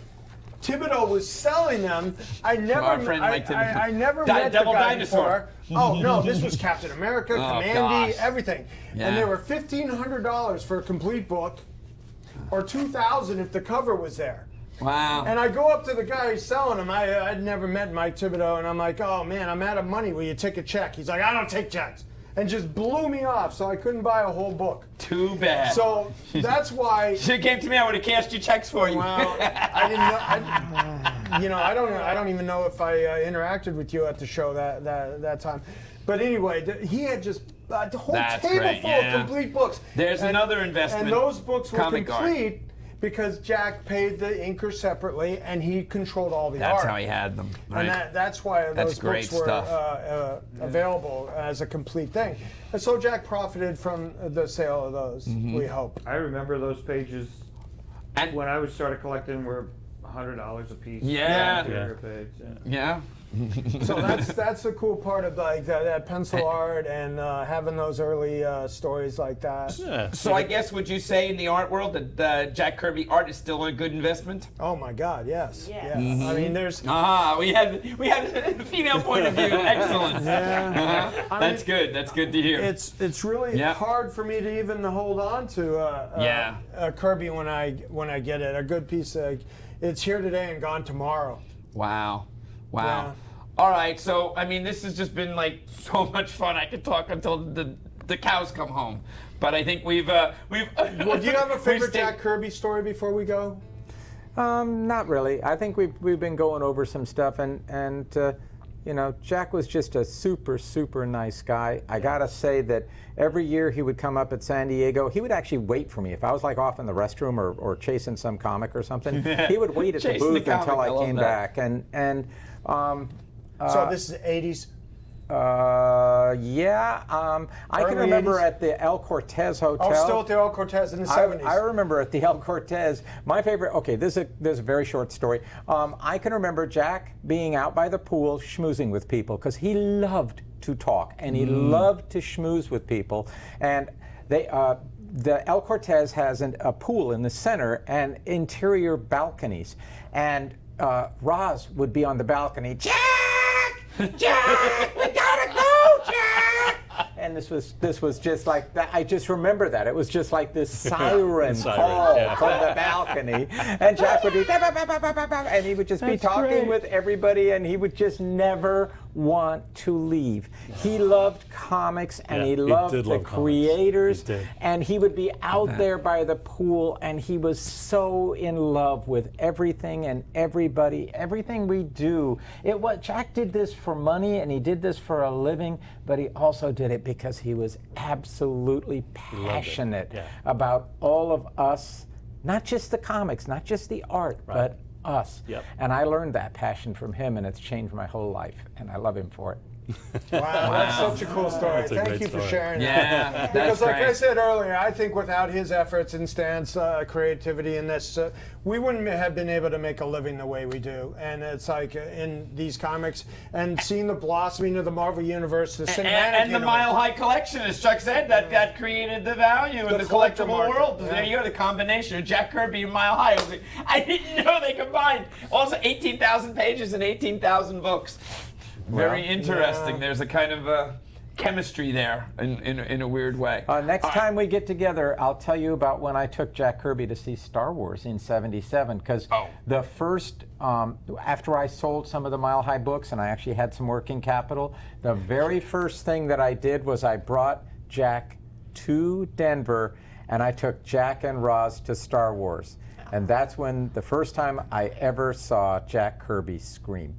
Thibodeau was selling them. I never, Our friend Mike Thibodeau. I never met the Devil guy Dinosaur. before. Oh no, this was Captain America, Commandy, gosh. everything, Yeah. and they were $1,500 for a complete book, or $2,000 if the cover was there. Wow. And I go up to the guy who's selling them. I'd never met Mike Thibodeau, and I'm like, oh man, I'm out of money. Will you take a check? He's like, I don't take checks, and just blew me off. So I couldn't buy a whole book. Too bad. So that's why. Should have came to me. I would have cashed your checks for you. Well, I didn't know. I don't know. I don't even know if I interacted with you at the show that time. But anyway, he had just the whole That's table great, full yeah. of complete books. There's another investment. And those books were Comic art. complete because Jack paid the inker separately, and he controlled all the That's art. how he had them. Right. And that's why That's those great books were stuff. available as a complete thing. And so Jack profited from the sale of those, Mm-hmm. we hope. I remember those pages And- when I started collecting were $100 a piece. Yeah. Interior page, yeah. Yeah. So that's the cool part of like that pencil art and having those early stories like that. Yeah. So I guess would you say in the art world that Jack Kirby art is still a good investment? Oh my God, yes. Yes. Yeah. I mean, there's. We had a female point of view. Excellent. Yeah. That's good. That's good to hear. It's really Yeah. hard for me to even hold on to a Kirby when I get it. A good piece of, it's here today and gone tomorrow. Wow. Yeah. All right. So I mean, this has just been like so much fun. I could talk until the cows come home. But I think we've. Well, do you have a favorite stayed- Jack Kirby story before we go? Not really. I think we've been going over some stuff, and you know, Jack was just a super nice guy. I gotta say that every year he would come up at San Diego. He would actually wait for me if I was like off in the restroom or chasing some comic or something. He would wait at the Chasing the booth until comic, I I love came that. back, So this is 80s. yeah. I can Early remember 80s? at the El Cortez Hotel. Oh, still at the El Cortez in the 70s. I remember at the El Cortez, my favorite, okay, this is a very short story. I can remember Jack being out by the pool schmoozing with people because he loved to talk and he loved to schmooze with people. And the El Cortez has a pool in the center and interior balconies. And Roz would be on the balcony, Jack, we gotta go, Jack! And this was just like that. I just remember that. It was just like this siren call from the balcony. And Jack would be, bah, bah, bah, bah, bah, bah, bah, and he would just be talking with everybody, and he would just never want to leave. He loved comics, and he loved did the love comics. creators, He did. and he would be out there by the pool, and he was so in love with everything and everybody, everything we do. Jack did this for money, and he did this for a living, but he also did it because he was absolutely passionate about all of us, not just the comics, not just the art, but us. Yep. And I learned that passion from him, and it's changed my whole life, and I love him for it. Wow, that's such a cool story. That's a Thank great you for story. sharing Yeah, that. that's Because like I great. said earlier, I think without his efforts and Stan's creativity in this, we wouldn't have been able to make a living the way we do. And it's like in these comics, and seeing the blossoming of the Marvel Universe, the cinematic And the universe. Mile High collection, as Chuck said, that created the value in the collector collectible market, world. yeah. There you go, the combination of Jack Kirby and Mile High. I didn't know they combined. Also, 18,000 pages and 18,000 books. Very interesting. yeah. There's a kind of chemistry there in a weird way. Next All right. time we get together, I'll tell you about when I took Jack Kirby to see Star Wars in '77. Because the first, after I sold some of the Mile High books and I actually had some working capital, the very first thing that I did was I brought Jack to Denver, and I took Jack and Roz to Star Wars. And that's when the first time I ever saw Jack Kirby scream.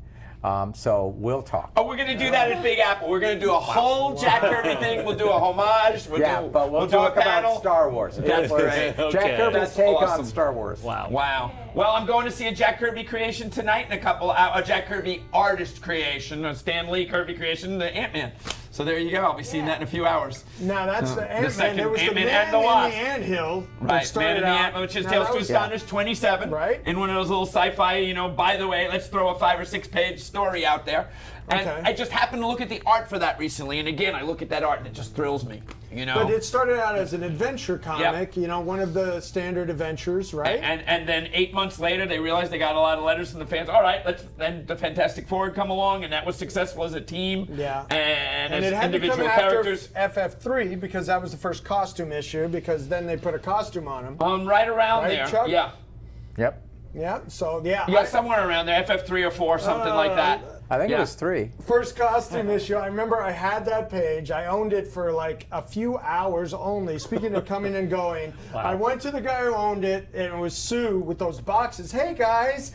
So we'll talk. Oh, we're going to do that at Big Apple. We're going to do a whole Jack Kirby thing. We'll do a homage. But we'll do talk a panel. about Star Wars. That's great. Jack Okay. Kirby's That's take awesome. on Star Wars. Wow. Wow. Well, I'm going to see a Jack Kirby creation tonight in a couple hours. A Jack Kirby artist creation, a Stan Lee Kirby creation, the Ant-Man. So there you go. I'll be seeing that in a few hours. Now that's the Ant-Man. second There was the Ant-Man Man and the in Wasp. the Anthill. that Right, Man started in the out- Ant-Man, which is Now, Tales that to was- Astonish 27. Right. In one of those little sci-fi, by the way, let's throw a 5 or 6 page story out there. And Okay. I just happened to look at the art for that recently. And again, I look at that art and it just thrills me. But it started out as an adventure comic, one of the standard adventures, right? And then 8 months later, they realized they got a lot of letters from the fans. All right, then the Fantastic Four would come along, and that was successful as a team. Yeah. And And as it had to individual come characters. after FF3 because that was the first costume issue because then they put a costume on him. Right around Right, there. Chuck? Yeah. Yep. Yeah, so yeah. Yeah, somewhere around there, FF3 or 4, something like that. I think it Yeah. was 3. First costume issue, I remember I had that page. I owned it for like a few hours only. Speaking of coming and going, I went to the guy who owned it, and it was Sue with those boxes. Hey guys,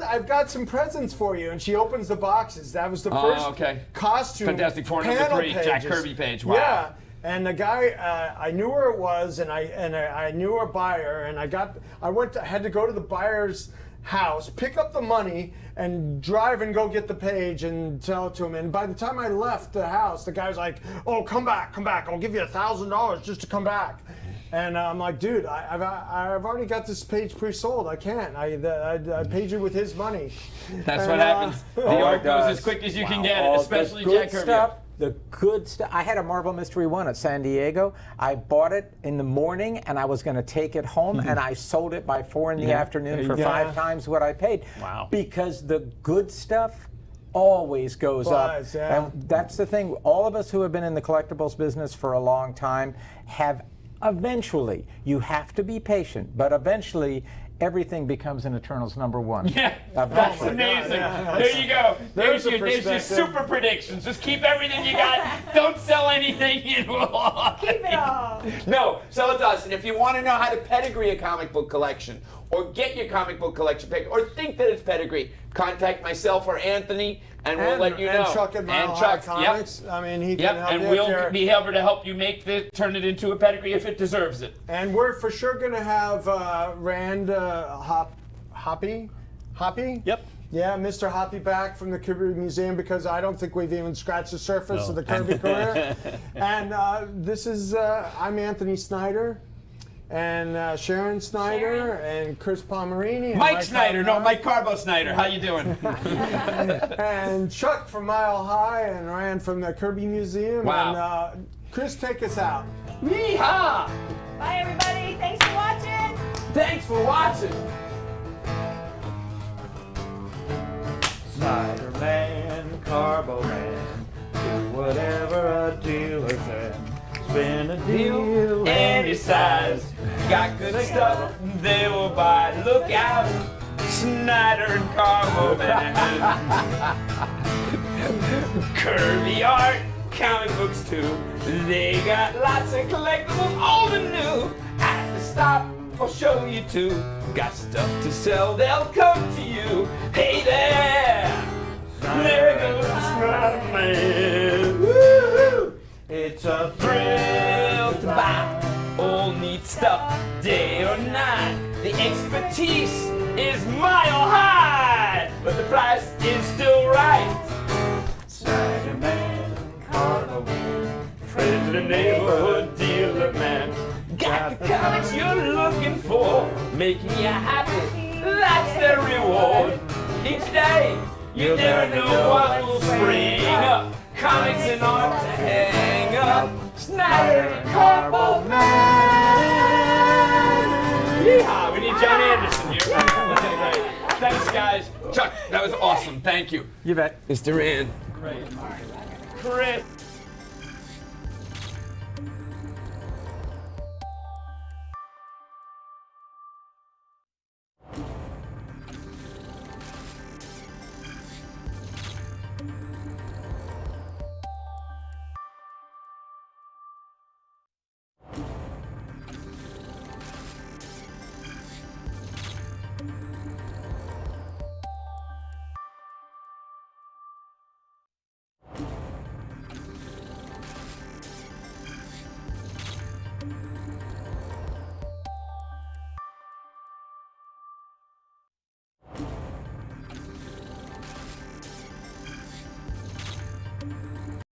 I've got some presents for you. And she opens the boxes. That was the first costume. Fantastic Four number panel 3, Jack pages. Kirby page. Wow. Yeah. And the guy, I knew where it was, and I knew a buyer, and I had to go to the buyer's house, pick up the money, and drive and go get the page and tell it to him. And by the time I left the house, the guy was like, "Oh, come back! I'll give you $1,000 just to come back." And I'm like, "Dude, I've already got this page pre-sold. I can't. I paid you with his money." That's And, what happens. The art goes does. as quick as you can Wow. get it, All especially the good Jack Kirby. stuff. The good stuff. I had a Marvel Mystery 1 at San Diego. I bought it in the morning, and I was going to take it home, and I sold it by 4 in the afternoon for 5 times what I paid. Wow. Because the good stuff always goes up. Yeah. And that's the thing. All of us who have been in the collectibles business for a long time have eventually, you have to be patient, but eventually everything becomes an Eternals #1. Yeah, that's my amazing. God, yeah. There you go. There's There's a your perspective. super predictions. Just keep everything you got. Don't sell anything you want. Keep it all. No, sell it to us. And if you want to know how to pedigree a comic book collection, or get your comic book collection picked, or think that it's pedigree, contact myself or Anthony, and we'll let you know. And Chuck at Mile High Comics. Yep. I mean, he Yep, can help and you if we'll you're- be able to help you turn it into a pedigree if it deserves it. And we're for sure going to have Rand Hoppy? Yep. Yeah, Mr. Hoppy back from the Kirby Museum because I don't think we've even scratched the surface of the Kirby career. And this is, I'm Anthony Snyder. And Sharon Snyder and Chris Palmerini. And Mike Snyder, Mike Carbo Snyder. How you doing? And Chuck from Mile High and Rand from the Kirby Museum. Wow. And Chris, take us out. Yeehaw! Bye, everybody. Thanks for watching. Thanks for watching. Snyder Man, Carbo Man, do whatever a dealer can. Spin a deal Any size, got good stuff, they will buy. Look out, Snyder and Carbo Man. Kirby art, comic books too. They got lots of collectibles, old and new. At the stop, I'll show you too. Got stuff to sell, they'll come to you. Hey there, there goes the Snyder Man. Woo-hoo. It's a Thrill to buy all neat stuff, day or night. The expertise is mile high, but the price is still right. Spider-Man, Carbo Man, Friendly neighborhood dealer man. Got the comics you're looking for, making you happy. That's their reward. Each day, you never know what will spring up. Comics and art to hang up. Snyder and Carbo Man. Yeehaw! We need John Anderson here. Great. Thanks, guys. Chuck, that was awesome. Thank you. You bet. Mr. Rand. Great. Chris.